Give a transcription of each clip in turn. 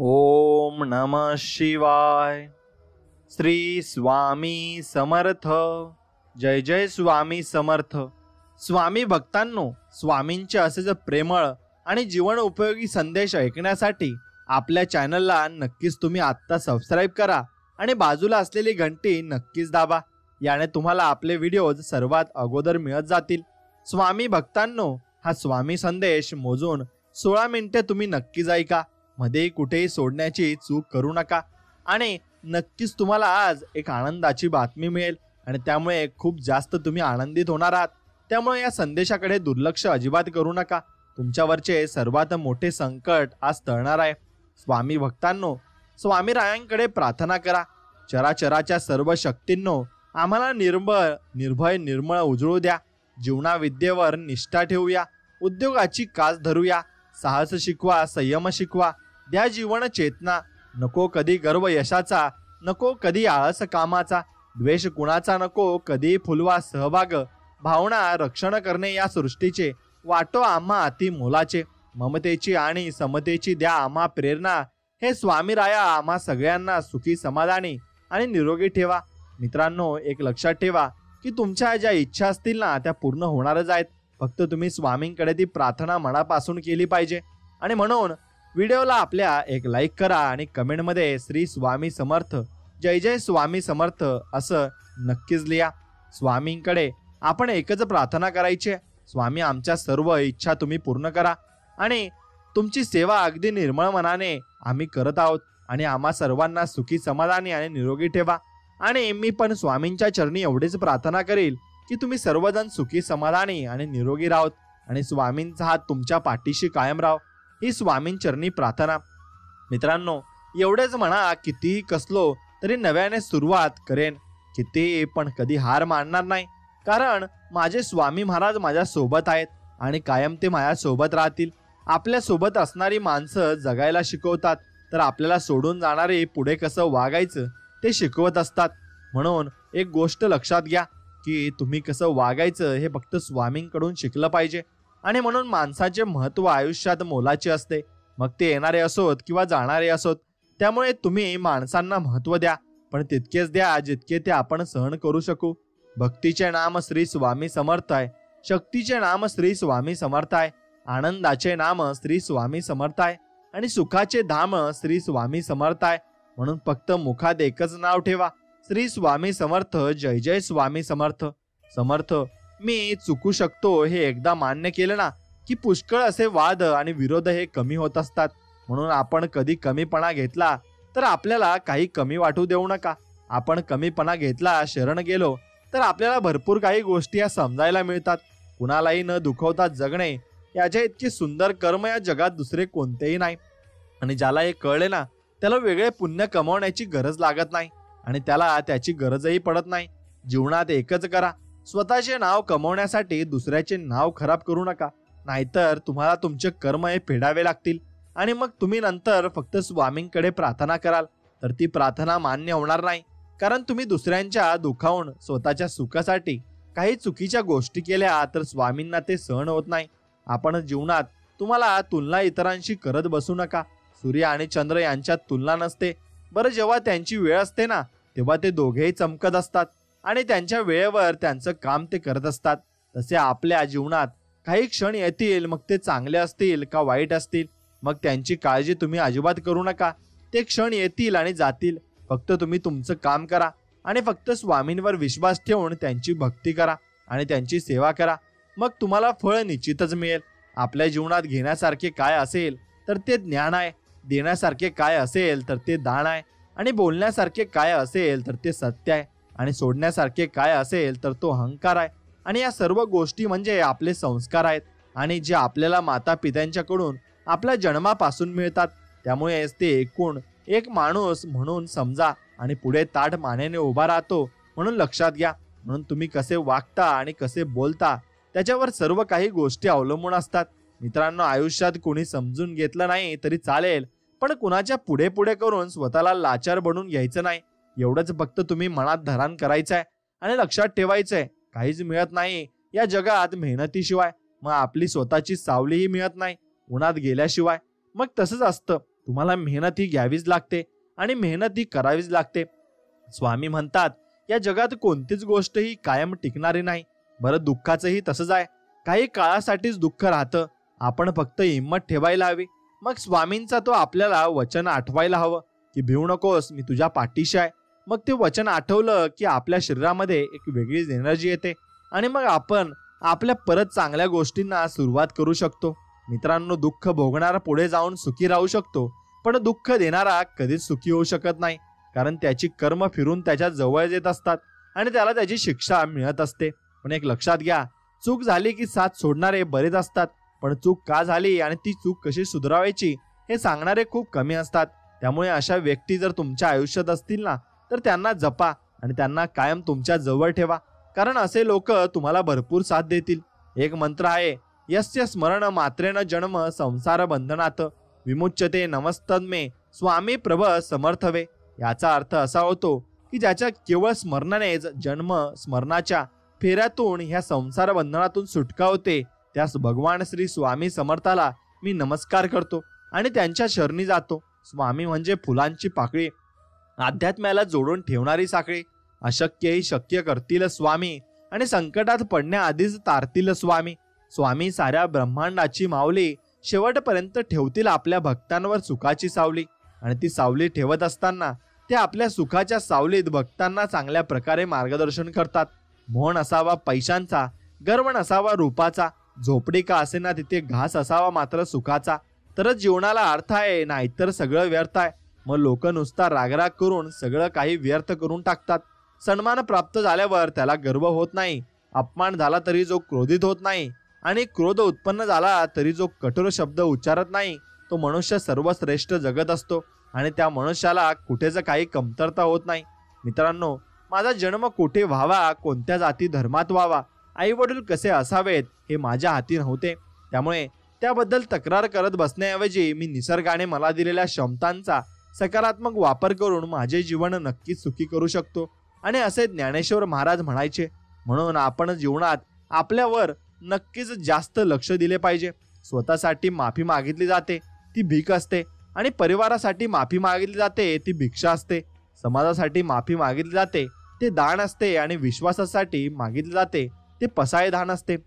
ओम नमः शिवाय. श्री स्वामी समर्थ. जय जय स्वामी समर्थ. स्वामी भक्तांनो, स्वामींचे असेच प्रेमळ आणि जीवन उपयोगी संदेश ऐकण्यासाठी आपल्या चॅनलला नक्कीच तुम्ही आत्ता सबस्क्राईब करा आणि बाजूला असलेली घंटी नक्कीच दाबा. याने तुम्हाला आपले व्हिडिओज सर्वात अगोदर मिळत जातील. स्वामी भक्तांनो, हा स्वामी संदेश मोजून 16 मिनिटे तुम्ही नक्कीच ऐका. मध्ये कुठेही सोडण्याची चूक करू नका. आणि नक्कीच तुम्हाला आज एक आनंदाची बातमी मिळेल आणि त्यामुळे खूप जास्त तुम्ही आनंदित होणार आहात. त्यामुळे या संदेशाकडे दुर्लक्ष अजिबात करू नका. तुमच्यावरचे सर्वात मोठे संकट आज टळणार आहे. स्वामी भक्तांनो, स्वामीरायांकडे प्रार्थना करा. चराचराच्या सर्व शक्तींनो, आम्हाला निर्भय निर्मळ उजळू द्या. जीवनाविद्येवर निष्ठा ठेवूया. उद्योगाची कास धरूया. साहस शिकवा, संयम शिकवा. द्या जीवन चेतना. नको कधी गर्व यशाचा, नको कधी आळस कामाचा. द्वेष कुणाचा नको कधी फुलवा सहभाग. भावना रक्षण करणे या सृष्टीचे, वाटो आम्हा अति मोलाचे. ममतेची आणि समतेची द्या आम्हा प्रेरणा. हे स्वामीराया आम्हा सगळ्यांना सुखी, समाधानी आणि निरोगी ठेवा. मित्रांनो, एक लक्षात ठेवा की तुमच्या ज्या इच्छा असतील ना, त्या पूर्ण होणारच आहेत. फक्त तुम्ही स्वामींकडे ती प्रार्थना मनापासून केली पाहिजे. आणि म्हणून व्हिडिओला आपल्या एक लाईक करा आणि कमेंटमध्ये श्री स्वामी समर्थ, जय जय स्वामी समर्थ असं नक्कीच लिहा. स्वामींकडे आपण एकच प्रार्थना करायची. स्वामी, आमच्या सर्व इच्छा तुम्ही पूर्ण करा आणि तुमची सेवा अगदी निर्मळ मनाने आम्ही करत आहोत आणि आम्हा सर्वांना सुखी, समाधानी आणि निरोगी ठेवा. आणि मी पण स्वामींच्या चरणी एवढीच प्रार्थना करेल की तुम्ही सर्वजण सुखी, समाधानी आणि निरोगी राहोत आणि स्वामींचा हात तुमच्या पाठीशी कायम राहो. ही स्वामींचरणी प्रार्थना. मित्रांनो, एवढेच म्हणा, कितीही कसलो तरी नव्याने सुरुवात करेन. किती पण कधी हार मानणार नाही. कारण माझे स्वामी महाराज माझ्या सोबत आहेत आणि कायम ते माझ्या सोबत राहतील. आपल्या सोबत असणारी माणसं जगायला शिकवतात, तर आपल्याला सोडून जाणारे पुढे कसं वागायचं ते शिकवत असतात. म्हणून एक गोष्ट लक्षात घ्या की तुम्ही कसं वागायचं हे फक्त स्वामींकडून शिकलं पाहिजे. आणि म्हणून माणसाचे महत्त्व आयुष्यात मोलाचे असते, मग ते येणारे असोत किंवा जाणारे असोत. त्यामुळे तुम्ही माणसांना महत्त्व द्या, पण तितकेच द्या जितके ते आपण सहन करू शकू. भक्तीचे नाम श्री स्वामी समर्थ आहे. शक्तीचे नाम श्री स्वामी समर्थ आहे. आनंदाचे नाम श्री स्वामी समर्थ आहे आणि सुखाचे धाम श्री स्वामी समर्थ आहे. म्हणून फक्त मुखात एकच नाव ठेवा, श्री स्वामी समर्थ, जय जय स्वामी समर्थ. समर्थ, मी चुकू शकतो हे एकदा मान्य केलं ना की पुष्कळ असे वाद आणि विरोध हे कमी होत असतात. म्हणून आपण कधी कमीपणा घेतला तर आपल्याला काही कमी वाटू देऊ नका. आपण कमीपणा घेतला, शरण गेलो तर आपल्याला भरपूर काही गोष्टी या समजायला मिळतात. कुणालाही न दुखवता जगणे याच्या इतके सुंदर कर्म या जगात दुसरे कोणतेही नाही. आणि ज्याला हे कळले ना, त्याला वेगळे पुण्य कमवण्याची गरज लागत नाही आणि त्याला त्याची गरजही पडत नाही. जीवनात एकच करा, स्वतःचे नाव कमवण्यासाठी दुसऱ्याचे नाव खराब करू नका. नाहीतर तुम्हाला तुमचे कर्म हे फेडावे लागतील आणि मग तुम्ही नंतर फक्त स्वामींकडे प्रार्थना कराल तर ती प्रार्थना मान्य होणार नाही. कारण तुम्ही दुसऱ्यांच्या दुखावून स्वतःच्या सुखासाठी काही चुकीच्या गोष्टी केल्या तर स्वामींना ते सहन होत नाही. आपण जीवनात तुम्हाला तुलना इतरांशी करत बसू नका. सूर्य आणि चंद्र यांच्यात तुलना नसते. बरं, जेव्हा त्यांची वेळ असते ना, तेव्हा ते दोघेही चमकत असतात आणि त्यांच्या वेळेवर त्यांचं काम ते करत असतात. तसे आपल्या जीवनात काही क्षण येतील, मग ते चांगले असतील का वाईट असतील, मग त्यांची काळजी तुम्ही अजिबात करू नका. ते क्षण येतील आणि जातील. फक्त तुम्ही तुमचं काम करा आणि फक्त स्वामींवर विश्वास ठेवून त्यांची भक्ती करा आणि त्यांची सेवा करा. मग तुम्हाला फळ निश्चितच मिळेल. आपल्या जीवनात घेण्यासारखे काय असेल तर ते ज्ञान आहे. देण्यासारखे काय असेल तर ते दान आहे. आणि बोलण्यासारखे काय असेल तर ते सत्य आहे. आणि सोडण्यासारखे काय असेल तर तो अहंकार आहे. आणि या सर्व गोष्टी म्हणजे आपले संस्कार आहेत आणि जे आपल्याला माता पित्यांच्याकडून आपल्या जन्मापासून मिळतात. त्यामुळेच ते एकूण एक माणूस म्हणून समजा आणि पुढे ताठ मानेने उभा राहतो म्हणून लक्षात घ्या. म्हणून तुम्ही कसे वागता आणि कसे बोलता त्याच्यावर सर्व काही गोष्टी अवलंबून असतात. मित्रांनो, आयुष्यात कोणी समजून घेतलं नाही तरी चालेल, पण कुणाच्या पुढे पुढे करून स्वतःला लाचार बनवून घ्यायचं नाही. एवढंच फक्त तुम्ही मनात धरण करायचं आहे आणि लक्षात ठेवायचंय, काहीच मिळत नाही या जगात मेहनतीशिवाय. मग आपली स्वतःची सावलीही मिळत नाही उन्हात गेल्याशिवाय. मग तसंच असतं, तुम्हाला मेहनत ही घ्यावीच लागते आणि मेहनत ही करावीच लागते. स्वामी म्हणतात, या जगात कोणतीच गोष्ट ही कायम टिकणारी नाही. बरं, दुःखाचंही तसंच आहे. काही काळासाठीच दुःख राहतं. आपण फक्त हिंमत ठेवायला हवी. मग स्वामींचा तो आपल्याला वचन आठवायला हवं की भिवू नकोस, मी तुझ्या पाठीशी आहे. मग ते वचन आठवलं की आपल्या शरीरामध्ये एक वेगळीच एनर्जी येते आणि मग आपण आपल्या परत चांगल्या गोष्टींना सुरुवात करू शकतो. मित्रांनो, दुःख भोगणारा पुढे जाऊन सुखी राहू शकतो, पण दुःख देणारा कधीच सुखी होऊ शकत नाही. कारण त्याची कर्म फिरून त्याच्या जवळ येत असतात आणि त्याला त्याची शिक्षा मिळत असते. पण एक लक्षात घ्या, चूक झाली की साथ सोडणारे बरेच असतात, पण चूक का झाली आणि ती चूक कशी सुधारायची हे सांगणारे खूप कमी असतात. त्यामुळे अशा व्यक्ती जर तुमच्या आयुष्यात असतील ना, तर त्यांना जपा आणि त्यांना कायम तुमच्या जवळ ठेवा. कारण असे लोक तुम्हाला भरपूर साथ देतील. एक मंत्र आहे, यस्य स्मरण मात्रेन जन्म संसार बंधनात विमुच्यते नमस्तन्मे स्वामी प्रभ समर्थवे. याचा अर्थ असा होतो की ज्याच्या केवळ स्मरणानेच जन्म स्मरणाच्या फेऱ्यातून ह्या संसार बंधनातून सुटका होते, त्यास भगवान श्री स्वामी समर्थाला मी नमस्कार करतो आणि त्यांच्या शरणी जातो. स्वामी म्हणजे फुलांची पाकळी, अध्यात्म्याला जोडून ठेवणारी साखळी. अशक्य ही शक्य करतील स्वामी आणि संकटात पडण्याआधीच तारतील स्वामी. स्वामी साऱ्या ब्रह्मांडाची माऊली, शेवटपर्यंत ठेवतील आपल्या भक्तांवर सुखाची सावली. आणि ती सावली ठेवत असताना ते आपल्या सुखाच्या सावलीत भक्तांना चांगल्या प्रकारे मार्गदर्शन करतात. मोह नसावा पैशांचा, गर्व नसावा रूपाचा, झोपडी का असेना तिथे घास असावा मात्र सुखाचा, तरच जीवनाला अर्थ आहे, नाहीतर सगळं व्यर्थ आहे. मग लोक नुसता रागराग करून सगळं काही व्यर्थ करून टाकतात. सन्मान प्राप्त झाल्यावर त्याला गर्व होत नाही, अपमान झाला तरी जो क्रोधित होत नाही आणि क्रोध उत्पन्न झाला तरी जो कठोर शब्द उच्चारत नाही, तो मनुष्य सर्वश्रेष्ठ जगत असतो आणि त्या मनुष्याला कुठेच काही कमतरता होत नाही. मित्रांनो, माझा जन्म कुठे व्हावा, कोणत्या जाती धर्मात व्हावा, आई वडील कसे असावेत हे माझ्या हाती नव्हते. त्यामुळे त्याबद्दल तक्रार करत बसण्याऐवजी मी निसर्गाने मला दिलेल्या क्षमतांचा सकारात्मक वापर करून माझे जीवन नक्कीच सुखी करू शकतो. आणि असे ज्ञानेश्वर महाराज म्हणायचे. म्हणून आपण जीवनात आपल्यावर नक्कीच जास्त लक्ष दिले पाहिजे. स्वतःसाठी माफी मागितली जाते ती भीक असते आणि परिवारासाठी माफी मागितली जाते ती भिक्षा असते. समाजासाठी माफी मागितली जाते ते दान असते आणि विश्वासासाठी मागितले जाते ते पसाय दान असते.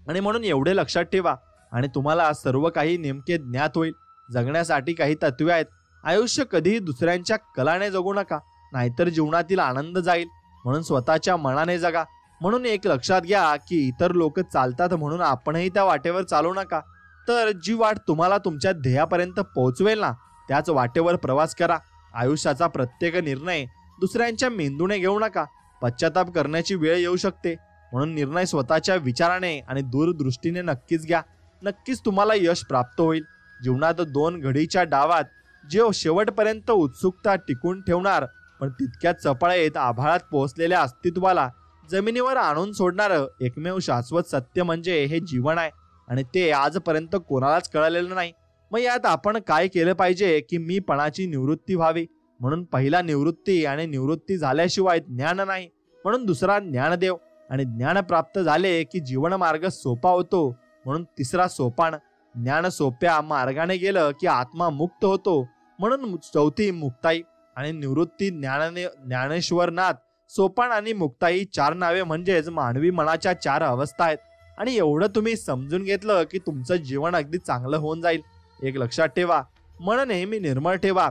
आणि म्हणून एवढे लक्षात ठेवा आणि तुम्हाला सर्व काही नेमके ज्ञात होईल. जगण्यासाठी काही तत्वे आहेत. आयुष्य कधीही दुसऱ्यांच्या कलाने जगू नका, नाहीतर जीवनातील आनंद जाईल. म्हणून स्वतःच्या मनाने जगा. म्हणून एक लक्षात घ्या की इतर लोक चालतात म्हणून आपणही त्या वाटेवर चालू नका, तर जी वाट तुम्हाला तुमच्या ध्येयापर्यंत पोहोचवेल ना, त्याच वाटेवर प्रवास करा. आयुष्याचा प्रत्येक निर्णय दुसऱ्यांच्या मेंदूने घेऊ नका. पश्चाताप करण्याची वेळ येऊ शकते. म्हणून निर्णय स्वतःच्या विचाराने आणि दूरदृष्टीने नक्कीच घ्या. नक्कीच तुम्हाला यश प्राप्त होईल. जीवनात 2 घडीच्या डावात जे शेवटपर्यंत उत्सुकता टिकून ठेवणार, पण तितक्याच चपळाईत आभाळात पोहोचलेल्या अस्तित्वाला जमिनीवर आणून सोडणारं एकमेव शाश्वत सत्य म्हणजे हे जीवन आहे आणि ते आजपर्यंत कोणालाच कळलेलं नाही. मग यात आपण काय केलं पाहिजे की मीपणाची निवृत्ती व्हावी. म्हणून पहिला निवृत्ती आणि निवृत्ती झाल्याशिवाय ज्ञान नाही. म्हणून दुसरा ज्ञानदेव आणि ज्ञान प्राप्त झाले की जीवन मार्ग सोपा होतो. म्हणून तिसरा सोपान. ज्ञान सोप्या मार्गाने गेलं की आत्मा मुक्त होतो. म्हणून चौथी मुक्ताई आणि निवृत्ती. ज्ञानेश्वरनाथ, सोपान आणि मुक्ताई 4 नावे म्हणजेच मानवी मनाच्या 4 अवस्था आहेत. आणि एवढं तुम्ही समजून घेतलं की तुमचं जीवन अगदी चांगलं होऊन जाईल. एक लक्षात ठेवा, मन नेहमी निर्मळ ठेवा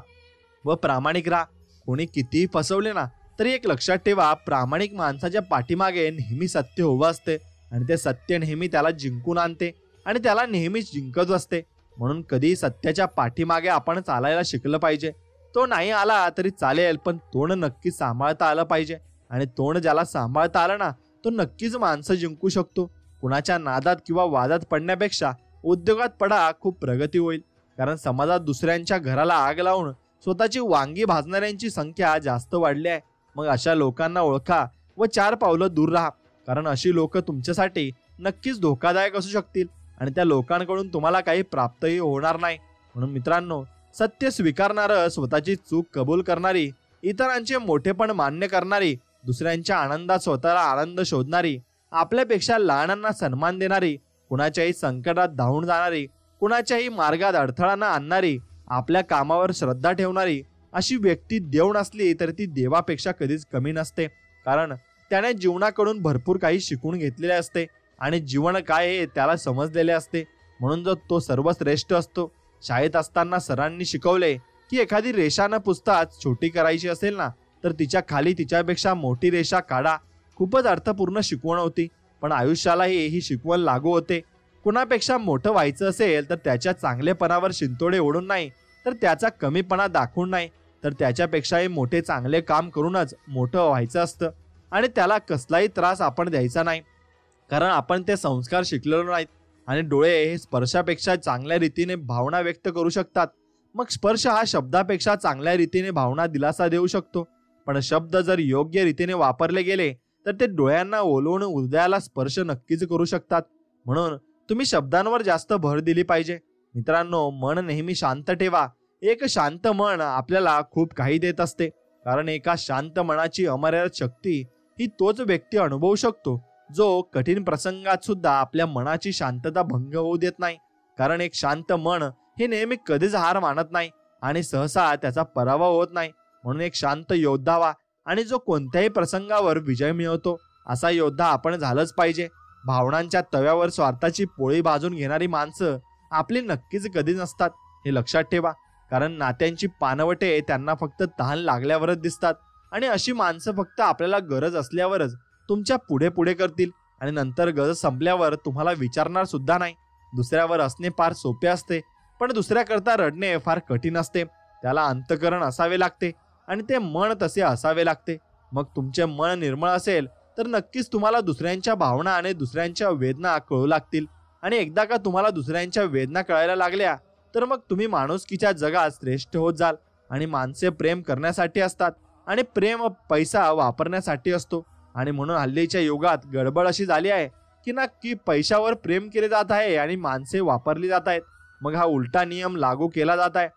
व प्रामाणिक राहा. कोणी कितीही फसवले ना तरी एक लक्षात ठेवा, प्रामाणिक माणसाच्या पाठीमागे नेहमी सत्य उभं असते आणि ते सत्य नेहमी त्याला जिंकून आणते आणि त्याला नेहमीच जिंकत असते. म्हणून कधी सत्याच्या पाठीमागे आपण चालायला शिकलं पाहिजे. तो नाही आला तरी चालेल, पण तोंड नक्की सांभाळता आलं पाहिजे. आणि तोंड ज्याला सांभाळता आलं ना, तो नक्कीच माणसं जिंकू शकतो. कुणाच्या नादात किंवा वादात पडण्यापेक्षा उद्योगात पडा, खूप प्रगती होईल. कारण समाजात दुसऱ्यांच्या घराला आग लावून स्वतःची वांगी भाजणाऱ्यांची संख्या जास्त वाढली आहे. मग अशा लोकांना ओळखा व 4 पावलं दूर राहा. कारण अशी लोक तुमच्यासाठी नक्कीच धोकादायक असू शकतील आणि त्या लोकांकडून तुम्हाला काही प्राप्तही होणार नाही. म्हणून मित्रांनो, सत्य स्वीकारणारं, स्वतःची चूक कबूल करणारी, इतरांचे मोठेपण मान्य करणारी, दुसऱ्यांच्या आनंदात स्वतःला आनंद शोधणारी, आपल्यापेक्षा लहानांना सन्मान देणारी, कुणाच्याही संकटात धावून जाणारी, कुणाच्याही मार्गात अडथळा न आणणारी आपल्या कामावर श्रद्धा ठेवणारी अशी व्यक्ती देव नसली तरी ती देवापेक्षा कधीच कमी नसते. कारण त्याने जीवनाकडून भरपूर काही शिकून घेतलेले असते आणि जीवन काय हे त्याला समजलेले असते. म्हणून तो सर्वश्रेष्ठ असतो. शाळेत असताना सरांनी शिकवले की एखादी रेषा न पुसताच छोटी करायची असेल ना तर तिच्या खाली तिच्यापेक्षा मोठी रेषा काढा. खूपच अर्थपूर्ण शिकवण होती. पण आयुष्यालाही ही शिकवण लागू होते. कुणापेक्षा मोठं व्हायचं असेल तर त्याच्या चांगलेपणावर शिंतोडे ओढून नाही, तर त्याचा कमीपणा दाखवून नाही, तर त्याच्यापेक्षाही मोठे चांगले काम करूनच मोठं व्हायचं असतं. आणि त्याला कसलाही त्रास आपण द्यायचा नाही, कारण आपण ते संस्कार शिकलेलो नाहीत. आणि डोळे हे स्पर्शापेक्षा चांगल्या रीतीने भावना व्यक्त करू शकतात. मग स्पर्श हा शब्दापेक्षा चांगल्या रीतीने भावना दिलासा देऊ शकतो. पण शब्द जर योग्य रीतीने वापरले गेले तर ते डोळ्यांना ओलवून हृदयाला स्पर्श नक्कीच करू शकतात. म्हणून तुम्ही शब्दांवर जास्त भर दिली पाहिजे. मित्रांनो, मन नेहमी शांत ठेवा. एक शांत मन आपल्याला खूप काही देत असते. कारण एका शांत मनाची अमर्याद शक्ती ही तोच व्यक्ती अनुभवू शकतो जो कठीण प्रसंगात सुद्धा आपल्या मनाची शांतता भंग होऊ देत नाही. कारण एक शांत मन हे नेहमी कधीच हार मानत नाही आणि सहसा त्याचा पराभव होत नाही. म्हणून एक शांत योद्धा व्हा आणि जो कोणत्याही प्रसंगावर विजय मिळवतो असा योद्धा आपण झालंच पाहिजे. भावनांच्या तव्यावर स्वार्थाची पोळी भाजून घेणारी माणसं आपली नक्कीच कधी नसतात, हे लक्षात ठेवा. कारण नात्यांची पानवटे त्यांना फक्त तहान लागल्यावरच दिसतात आणि अशी माणसं फक्त आपल्याला गरज असल्यावरच तुमच्या पुढे पुढे करतील आणि नंतर गरज संपल्यावर तुम्हाला विचारणार सुद्धा नाही. दुसऱ्यावर असणे फार सोपे असते, पण दुसऱ्याकरता रडणे फार कठीण असते. त्याला अंतःकरण असावे लागते आणि ते मन तसे असावे लागते. मग तुमचे मन निर्मळ असेल तर नक्कीच तुम्हाला दुसऱ्यांच्या भावना आणि दुसऱ्यांच्या वेदना कळू लागतील. आणि एकदा का तुम्हाला दुसऱ्यांच्या वेदना कळायला लागल्या तर मग तुम्ही माणुसकीच्या जगात श्रेष्ठ होत जाल. आणि माणसे प्रेम करण्यासाठी असतात आणि प्रेम पैसा वापरण्यासाठी असतो. आणि म्हणून हल्लीच्या युगात गडबड अशी झाली आहे की नक्की पैशावर प्रेम केले जात आहे आणि माणसे वापरली जात आहेत. मग हा उलटा नियम लागू केला जात आहे.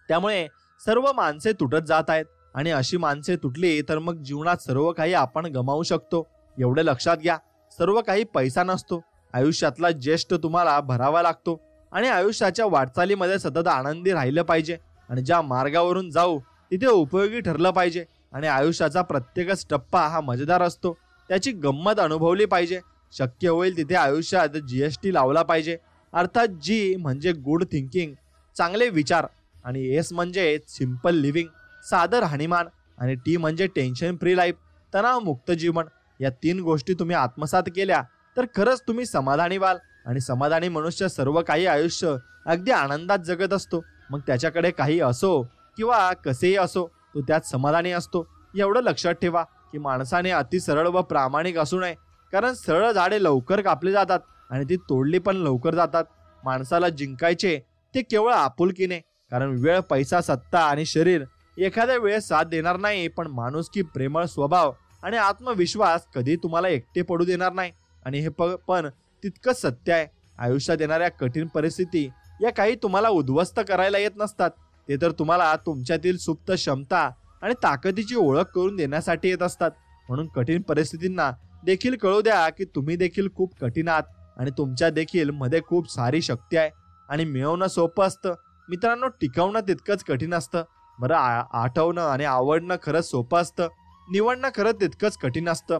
त्यामुळे सर्व माणसे तुटत जात आहेत आणि अशी माणसे तुटली तर मग जीवनात सर्व काही आपण गमावू शकतो. एवढे लक्षात घ्या, सर्व काही पैसा नसतो. आयुष्यातला ज्येष्ठ तुम्हाला भरावा लागतो आणि आयुष्याच्या वाटचालीमध्ये सतत आनंदी राहिलं पाहिजे. आणि ज्या मार्गावरून जाऊ तिथे उपयोगी ठरलं पाहिजे. आणि आयुष्याचा प्रत्येकच टप्पा हा मजेदार असतो, त्याची गंमत अनुभवली पाहिजे. शक्य होईल तिथे आयुष्यात GST लावला पाहिजे. अर्थात G म्हणजे गुड थिंकिंग, चांगले विचार, आणि S म्हणजे सिंपल लिव्हिंग, साधं राहणीमान, आणि T म्हणजे टेन्शन फ्री लाईफ, तणावमुक्त जीवन. या 3 गोष्टी तुम्ही आत्मसात केल्या तर खरंच तुम्ही समाधानी व्हाल. आणि समाधानी मनुष्य सर्व काही आयुष्य अगदी आनंदात जगत असतो. मग त्याच्याकडे काही असो किंवा कसेही असो, तो त्यात समाधानी असतो. एवढं लक्षात ठेवा की माणसाने अति सरळ व प्रामाणिक असू नये. कारण सरळ झाडे लवकर कापली जातात आणि ती तोडली पण लवकर जातात. माणसाला जिंकायचे ते केवळ आपुलकीने. कारण वेळ, पैसा, सत्ता आणि शरीर एखाद्या वेळेस साथ देणार नाही, पण माणुसकी, प्रेमळ स्वभाव आणि आत्मविश्वास कधी तुम्हाला एकटे पडू देणार नाही. आणि हे पण तितकंच सत्य आहे. आयुष्यात येणाऱ्या कठीण परिस्थिती या काही तुम्हाला उद्ध्वस्त करायला येत नसतात. ते तर तुम्हाला तुमच्यातील सुप्त क्षमता आणि ताकदीची ओळख करून देण्यासाठी येत असतात. म्हणून कठीण परिस्थितींना देखील कळू द्या की तुम्ही देखील खूप कठीण आहात आणि तुमच्या देखील मध्ये खूप सारी शक्ती आहे. आणि मिळवणं सोपं असतं मित्रांनो, टिकवणं तितकंच कठीण असतं. बरं, आठवणं आणि आवडणं खरंच सोपं असतं, निवडणं खरं तितकंच कठीण असतं.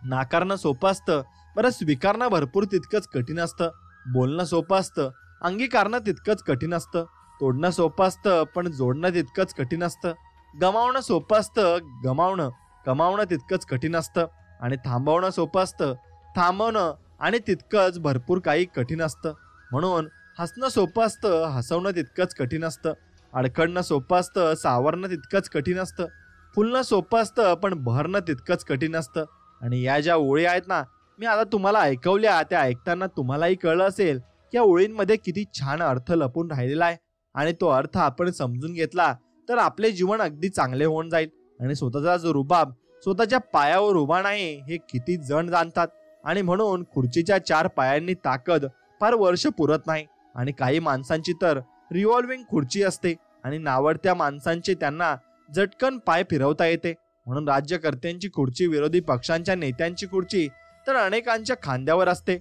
नाकारणं सोपं असतं, बरं स्वीकारणं भरपूर तितकंच कठीण असतं. बोलणं सोपं असतं, अंगीकारणं तितकंच कठीण असतं. तोडणं सोपं असतं, पण जोडणं तितकंच कठीण असतं. गमावणं सोपं असतं, कमावणं तितकंच कठीण असतं. आणि थांबवणं सोपं असतं, थांबवणं आणि तितकंच भरपूर काही कठीण असतं. म्हणून हसणं सोपं असतं, हसवणं तितकंच कठीण असतं. अडखडणं सोपं असतं, सावरणं तितकंच कठीण असतं. फुलणं सोपं असतं, पण बहरणं तितकंच कठीण असतं. आणि या ज्या ओळी आहेत ना, मी आता तुम्हाला ऐकवल्या, त्या ऐकताना तुम्हालाही कळलं असेल की या ओळींमध्ये किती छान अर्थ लपून राहिलेला आहे. आणि तो अर्थ आपण समजून घेतला तर आपले जीवन अगदी चांगले होऊन जाईल. आणि स्वतःचा जो रुबाब स्वतःच्या पायावर उभा नाही हे किती जण जाणतात. आणि म्हणून खुर्चीच्या 4 पायांनी ताकद फार वर्ष पुरत नाही. आणि काही माणसांची तर रिव्हॉल्विंग खुर्ची असते आणि नावडत्या माणसांचे त्यांना झटकन पाय फिरवता येते. म्हणून राज्यकर्त्यांची खुर्ची, विरोधी पक्षांच्या नेत्यांची खुर्ची तर अनेकांच्या खांद्यावर असते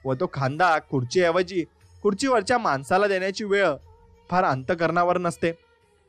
व तो खांदा खुर्चीऐवजी खुर्चीवरच्या माणसाला देण्याची वेळ फार अंतकरणावर नसते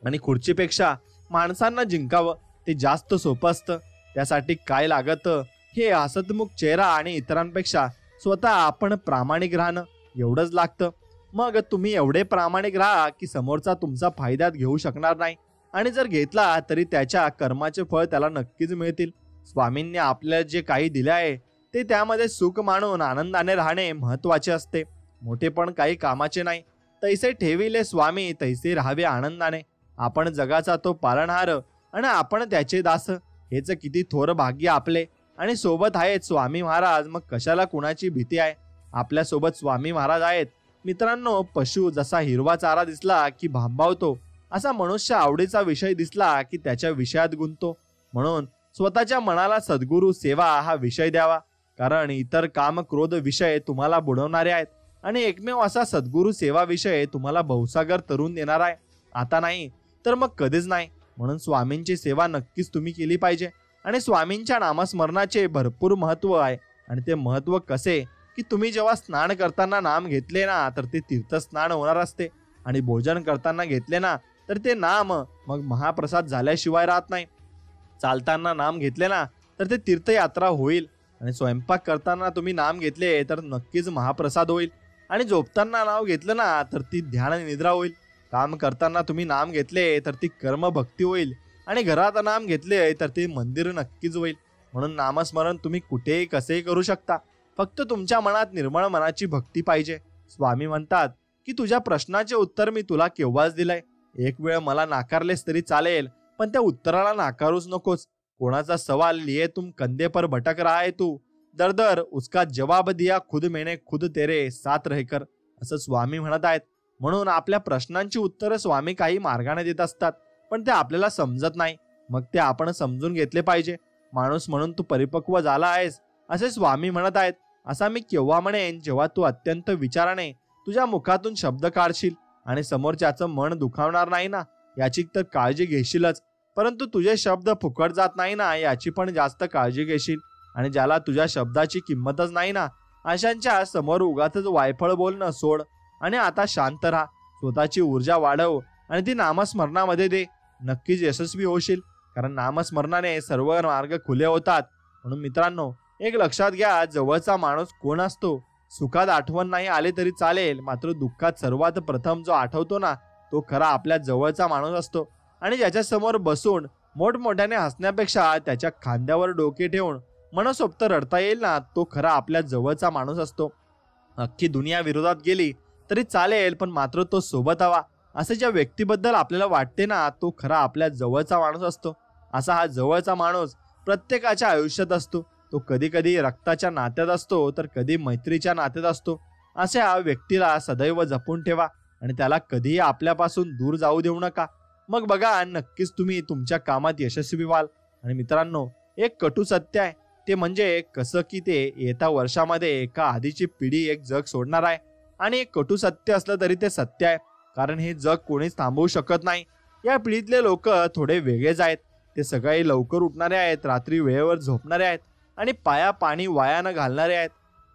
आणि खुर्चीपेक्षा माणसांना जिंकावं ते जास्त सोपं असतं. त्यासाठी काय लागतं हे हसतमुख चेहरा आणि इतरांपेक्षा स्वतः आपण प्रामाणिक राहणं एवढंच लागतं. मग तुम्ही एवढे प्रामाणिक राहा की समोरचा तुमचा फायद्यात घेऊ शकणार नाही आणि जर घेतला तरी त्याच्या कर्माचे फळ त्याला नक्कीच मिळतील. स्वामींनी आपल्याला जे काही दिले आहे ते त्यामध्ये सुख मानून आनंदाने राहणे महत्वाचे असते. मोठेपण काही कामाचे नाही. तैसे ठेविले स्वामी तैसे राहावे आनंदाने. आपण जगाचा तो पालनहार आणि आपण त्याचे दास. हेच किती थोर भाग्य आपले. आणि सोबत आहेत स्वामी महाराज, मग कशाला कुणाची भीती आहे. आपल्या सोबत स्वामी महाराज आहेत. मित्रांनो, पशु जसा हिरवा चारा दिसला की भांबावतो, असा मनुष्य आवडीचा विषय दिसला की त्याच्या विषयात गुंततो. म्हणून स्वतःच्या मनाला सद्गुरू सेवा हा विषय द्यावा. कारण इतर काम क्रोध विषय तुम्हाला बुडवणारे आहेत आणि एकमेव असा सद्गुरू सेवा विषय तुम्हाला भवसागर तरून देणार आहे. आता नाही तर मग कधीच नाही. म्हणून स्वामींची सेवा नक्कीच तुम्ही केली पाहिजे. आणि स्वामींच्या नामस्मरणाचे भरपूर महत्व आहे. आणि ते महत्व कसे की तुम्ही जेव्हा स्नान करताना नाम घेतले ना तर ते तीर्थस्नान होणार असते. आणि भोजन करताना घेतले ना तर ते नाम मग महाप्रसाद झाल्याशिवाय राहत नाही. चालताना नाम घेतले ना तर ते तीर्थयात्रा होईल. आणि स्वयंपाक करताना तुम्ही नाम घेतले तर नक्कीच महाप्रसाद होईल. आणि झोपताना नाव घेतलं ना तर ती ध्यान निद्रा होईल. काम करताना तुम्ही नाम घेतले तर ती कर्मभक्ती होईल. आणि घरात नाम घेतले तर ते मंदिर नक्कीच होईल. म्हणून नामस्मरण तुम्ही कुठेही कसेही करू शकता. फक्त तुमच्या मनात निर्मळ मनाची भक्ती पाहिजे. स्वामी म्हणतात की तुझ्या प्रश्नाचे उत्तर मी तुला केव्हाच दिलंय. एक वेळ मला नाकारलेस तरी चालेल, पण त्या उत्तराला नाकारूच नकोस. कोणाचा सवाल लिए तुम कंधे पर भटक रहा है तू, दर दर उसका जवाब दिया खुद मैंने खुद तेरे साथ रहकर, असं स्वामी म्हणत आहेत. म्हणून आपल्या प्रश्नांची उत्तरं स्वामी काही मार्गाने देत असतात, पण ते आपल्याला समजत नाही. मग ते आपण समजून घेतले पाहिजे. माणूस म्हणून तू परिपक्व झाला आहेस असे स्वामी म्हणत आहेत. असा मी केव्हा म्हणेन जेव्हा तू अत्यंत विचाराने तुझ्या मुखातून शब्द काढशील आणि समोरच्याचं मन दुखावणार नाही ना याची तर काळजी घेशीलच, परंतु तुझे शब्द फुकट जात नाही ना याची पण जास्त काळजी घेशील. आणि ज्याला तुझ्या शब्दाची किंमतच नाही ना अशांच्या समोर उगाचच वायफळ बोलणं सोड आणि आता शांत राहा. स्वतःची ऊर्जा वाढव आणि ती नामस्मरणामध्ये दे. नक्कीच यशस्वी होशील. कारण नामस्मरणाने सर्व मार्ग खुले होतात. म्हणून मित्रांनो, एक लक्षात घ्या, जवळचा माणूस कोण असतो. सुखात आठवण नाही आले तरी चालेल, मात्र दुःखात सर्वात प्रथम जो आठवतो ना तो खरा आपल्या जवळचा माणूस असतो. आणि ज्याच्या समोर बसून मोठमोठ्याने हसण्यापेक्षा त्याच्या खांद्यावर डोके ठेवून मनसोक्त रडता येईल ना तो खरा आपल्या जवळचा माणूस असतो. अख्खी दुनिया विरोधात गेली तरी चालेल, पण मात्र तो सोबत हवा. असं ज्या व्यक्तीबद्दल आपल्याला वाटते ना तो खरा आपल्या जवळचा माणूस असतो. असा हा जवळचा माणूस प्रत्येकाच्या आयुष्यात असतो. तो कधी कधी रक्ताच्या नात्यात असतो तर कधी मैत्रीच्या नात्यात असतो. अशा व्यक्तीला सदैव जपून ठेवा आणि त्याला कधीही आपल्यापासून दूर जाऊ देऊ नका. मग बघा, नक्कीच तुम्ही तुमच्या कामात यशस्वी व्हाल. आणि मित्रांनो, एक कटू सत्य आहे ते म्हणजे कसं की ते येत्या वर्षामध्ये एका आधीची पिढी एक जग सोडणार आहे. आणि एक कटू सत्य असलं तरी ते सत्य आहे, कारण हे जग कोणीच थांबवू शकत नाही. या पिढीतले लोक थोडे वेगळेच आहेत. ते सकाळी लवकर उठणारे आहेत, रात्री वेळेवर झोपणारे आहेत आणि पाया पाणी वाया न घालणारे आहेत.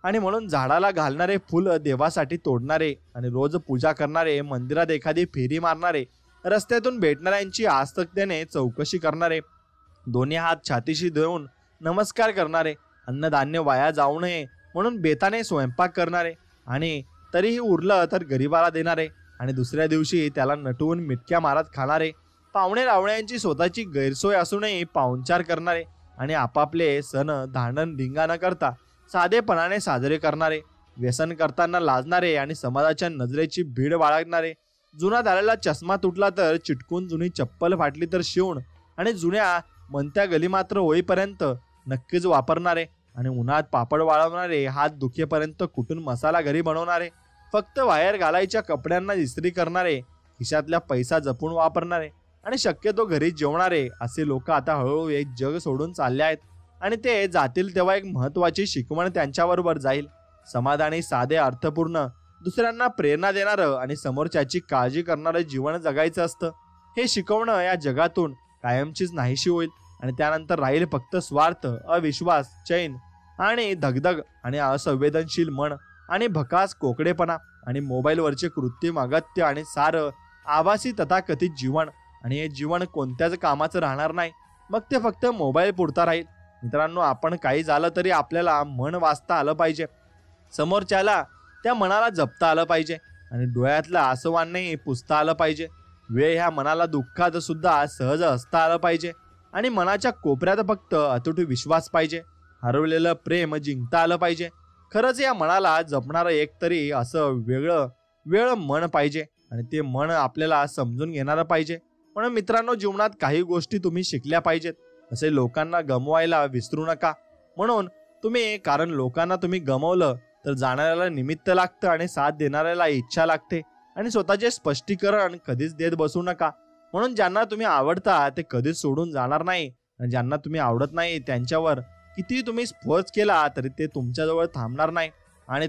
आणि म्हणून झाडाला घालणारे फुल देवासाठी तोडणारे आणि रोज पूजा करणारे, मंदिरात एखादी फेरी मारणारे, रस्त्यातून भेटणाऱ्यांची आसक्तीने चौकशी करणारे, दोन्ही हात छातीशी देऊन नमस्कार करणारे, अन्नधान्य वाया जाऊ नये म्हणून बेताने स्वयंपाक करणारे आणि तरीही उरलं तर गरिबाला देणारे आणि दुसऱ्या दिवशी त्याला नटवून मिटक्या मारत खाणारे, पाहुणे रावण्यांची स्वतःची गैरसोय असूनही पाहुणचार करणारे आणि आपापले सण धांडण धिंगा न करता साधेपणाने साजरे करणारे, व्यसन करताना लाजणारे आणि समाजाच्या नजरेची भीड बाळगणारे, जुना झालेला चष्मा तुटला तर चिटकून जुनी चप्पल फाटली तर शिवून आणि जुन्या म्हणत्या गली मात्र होईपर्यंत नक्कीच वापरणारे आणि उन्हात पापड वाळवणारे, हात दुखेपर्यंत कुटून मसाला घरी बनवणारे, फक्त बाहेर घालायच्या कपड्यांना इस्त्री करणारे, खिशातल्या पैसा जपून वापरणारे आणि शक्यतो घरी जेवणारे, असे लोक आता हळूहळू एक जग सोडून चालले आहेत. आणि ते जातील तेव्हा एक महत्वाची शिकवण त्यांच्याबरोबर जाईल. समाधानी, साधे, अर्थपूर्ण, दुसऱ्यांना प्रेरणा देणारं आणि समोरच्याची काळजी करणारं जीवन जगायचं असतं. हे शिकवणं या जगातून कायमचीच नाहीशी होईल आणि त्यानंतर राहील फक्त स्वार्थ, अविश्वास, चैन आणि धगधग आणि असंवेदनशील मन आणि भकास कोकडेपणा आणि मोबाईलवरचे कृत्रिम अगत्य आणि सारं आभासी तथाकथित जीवन, आणि हे जीवन कोणत्याच कामाचं राहणार नाही. मग ते फक्त मोबाईल पुरता राहील. मित्रांनो, आपण काही झालं तरी आपल्याला मन वाचता आलं पाहिजे, समोरच्याला त्या मनाला जपता आलं पाहिजे, आणि डोळ्यातलं आसवांनाही पुसता आलं पाहिजे. वेळ ह्या मनाला दुःखात सुद्धा सहज हसता आलं पाहिजे, आणि मनाच्या कोपऱ्यात फक्त अतूट विश्वास पाहिजे. हरवलेलं प्रेम जिंकता आलं पाहिजे. खरंच या मनाला जपणारं एकतरी असं वेळ मन पाहिजे, आणि ते मन आपल्याला समजून घेणारं पाहिजे. म्हणून मित्रांनो, जीवनात काही गोष्टी तुम्ही शिकल्या पाहिजेत. असे लोकांना गमवायला विसरू नका. कारण लोकांना तुम्ही गमवलं तर जाणाऱ्याला निमित्त लागतं, आणि साथ देणाऱ्याला इच्छा लागते, आणि स्वतःचे स्पष्टीकरण कधीच देत बसू नका. म्हणून ज्यांना तुम्ही आवडता ते कधीच सोडून जाणार नाही, आणि ज्यांना तुम्ही आवडत नाही त्यांच्यावर किती तुम्ही फोर्स केला तरी ते तुमच्याजवळ थांबणार नाही, आणि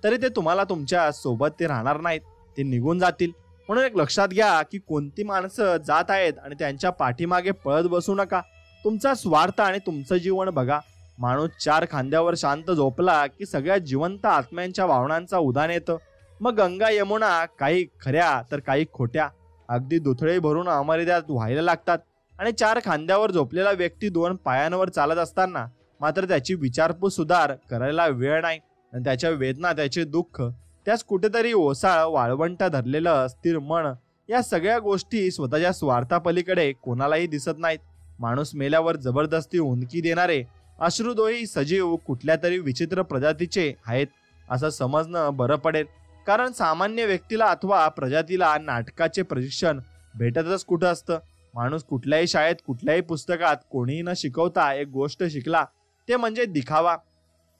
ते तुम्हाला तुमच्या सोबत ते राहणार नाहीत, ते निघून जातील. म्हणून एक लक्षात घ्या की कोणती माणसं जात आहेत आणि त्यांच्या पाठीमागे पळत बसू नका. तुमचा स्वार्थ आणि तुमचं जीवन बघा. माणूस 4 खांद्यावर शांत झोपला की सगळ्या जिवंत आत्म्यांच्या भावनांचा उधाण येतं. मग गंगा यमुना काही खऱ्या तर काही खोट्या अगदी दुथळे भरून अमर्यादित व्हायला लागतात. आणि 4 खांद्यावर झोपलेला व्यक्ती 2 पायांवर चालत असताना मात्र त्याची विचारपूस सुधार करायला वेळ नाही, आणि त्याच्या वेदना, त्याचे दुःख, त्यास कुठेतरी ओसाळ वाळवंट धरलेलं अस्थिर मन, या सगळ्या गोष्टी स्वतःच्या स्वार्थापलीकडे कोणालाही दिसत नाहीत. माणूस मेल्यावर जबरदस्ती हुंदकी देणारे अश्रुदोही सजीव कुठल्या तरी विचित्र प्रजातीचे आहेत असं समजणं बरं पडेल. कारण सामान्य व्यक्तीला अथवा प्रजातीला नाटकाचे प्रशिक्षण भेटतच कुठं असतं. माणूस कुठल्याही शाळेत, कुठल्याही पुस्तकात कोणीही न शिकवता एक गोष्ट शिकला, ते म्हणजे दिखावा,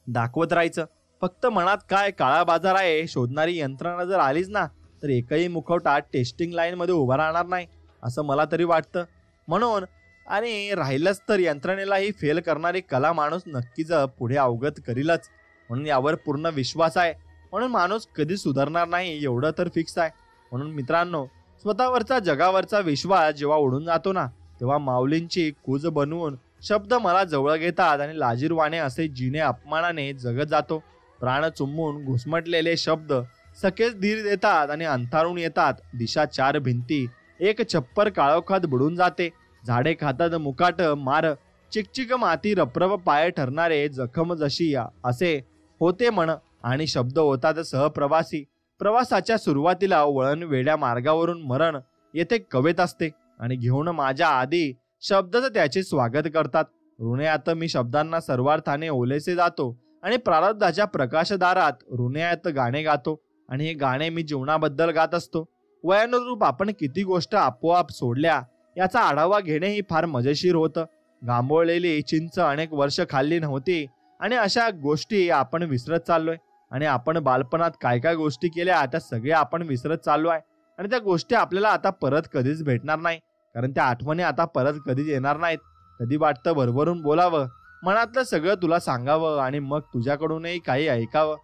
दाखवत राहायचं. फक्त मनात काय काळा बाजार आहे शोधणारी यंत्रणा जर आलीच ना, तर एकही मुखवटा टेस्टिंग लाईन मध्ये उभा राहणार नाही असं मला तरी वाटतं. म्हणून आणि राहिलंच तर यंत्रणेलाही फेल करणारी कला माणूस नक्कीच पुढे अवगत करीलच, म्हणून यावर पूर्ण विश्वास आहे. म्हणून माणूस कधी सुधारणार नाही एवढं तर फिक्स आहे. म्हणून मित्रांनो, स्वतःवरचा जगावरचा विश्वास जेव्हा उडून जातो ना, तेव्हा माऊलींची कूज बनवून शब्द मला जवळ घेतात, आणि लाजीरवाणे असे जिने अपमानाने जगत जातो. प्राण चुंबून घुसमटलेले शब्द सखेच धीर देतात आणि अंथारून येतात. दिशा 4 भिंती, एक छप्पर काळोखात बुडून जाते. झाडे खातात मुकाट मार, चिकचिक माती रपरप पाय ठरणारे जखम जशी असे होते मन, आणि शब्द होतात सहप्रवासी. प्रवासाच्या सुरुवातीला वळण वेड्या मार्गावरून मरण येथे कवेत असते, आणि घेऊन माझ्या आधी शब्दच त्याचे स्वागत करतात. ऋणयात मी शब्दांना सर्वार्थाने ओलेसे जातो, आणि प्रारब्धाच्या प्रकाशदारात ऋणयात गाणे गातो, आणि हे गाणे मी जीवनाबद्दल गात असतो. वयानुरूप आपण किती गोष्ट आपोआप सोडल्या याचा आढावा घेणेही फार मजेशीर होतं. गांबोळलेली चिंच अनेक वर्ष खाल्ली नव्हती, आणि अशा गोष्टी आपण विसरत चाललोय. आणि आपण बालपणात काय काय गोष्टी केल्या त्या सगळ्या आपण विसरत चाललो आहे, आणि त्या गोष्टी आपल्याला आता परत कधीच भेटणार नाही. कारण त्या आठवणी आता परत कधीच येणार नाहीत. कधी वाटतं भरभरून बोलावं, मनातलं सगळं तुला सांगावं, आणि मग तुझ्याकडूनही काही ऐकावं.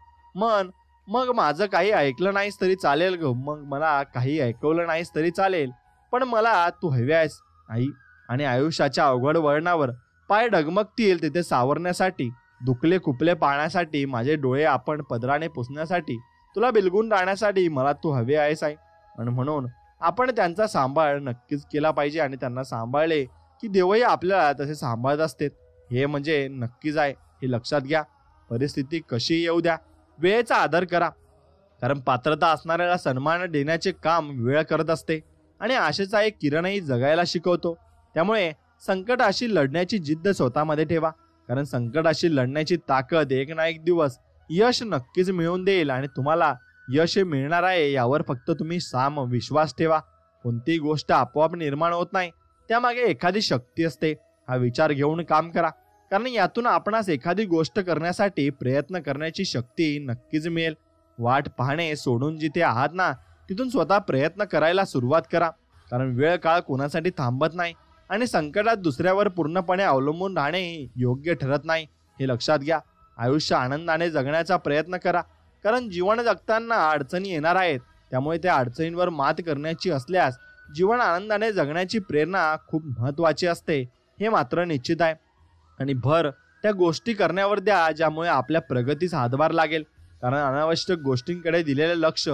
मग माझं काही ऐकलं नाहीस तरी चालेल ग, मग मला काही ऐकवलं नाहीस तरी चालेल, पण मला तू हवी आहेस आई. आणि आयुष्याच्या अवघड वळणावर पाय डगमगतील तिथे सावरण्यासाठी, दुखले खुपले पाहण्यासाठी, माझे डोळे आपण पदराने पुसण्यासाठी, तुला बिलगून राहण्यासाठी मला तू हवे आहेस आई. आणि म्हणून आपण त्यांचा सांभाळ नक्कीच केला पाहिजे, आणि त्यांना सांभाळले की देवही आपल्याला तसे सांभाळत असते, हे म्हणजे नक्कीच आहे. हे लक्षात घ्या. परिस्थिती कशी येऊ द्या, वेळेचा आदर करा. कारण पात्रता असणाऱ्याला सन्मान देण्याचे काम वेळ करत असते, आणि आशेचा एक किरणही जगायला शिकवतो. त्यामुळे संकटाशी लढण्याची जिद्द स्वतःमध्ये ठेवा. कारण संकटाशी लढण्याची ताकद एक ना एक दिवस यश नक्कीच मिळवून देईल, आणि तुम्हाला यश मिळणार आहे यावर फक्त तुम्ही साम विश्वास ठेवा. कोणतीही गोष्ट आपोआप निर्माण होत नाही, त्यामागे एखादी शक्ती असते. हा विचार घेऊन काम करा, कारण यातून आपणास एखादी गोष्ट करण्यासाठी प्रयत्न करण्याची शक्ती नक्कीच मिळेल. वाट पाहणे सोडून जिथे आहात ना, तिथून स्वतः प्रयत्न करायला सुरुवात करा. कारण वेळ काळ कोणासाठी थांबत नाही, आणि संकटात दुसऱ्यावर पूर्णपणे अवलंबून राहणे योग्य ठरत नाही, हे लक्षात घ्या. आयुष्य आनंदाने जगण्याचा प्रयत्न करा. कारण जीवन जगताना अडचणी येणार आहेत, त्यामुळे त्या अडचणींवर मात करण्याची असल्यास जीवन आनंदाने जगण्याची प्रेरणा खूप महत्त्वाची असते, हे मात्र निश्चित आहे. आणि भर त्या गोष्टी करण्यावर द्या ज्यामुळे आपल्या प्रगतीस हातभार लागेल. कारण अनावश्यक गोष्टींकडे दिलेले लक्ष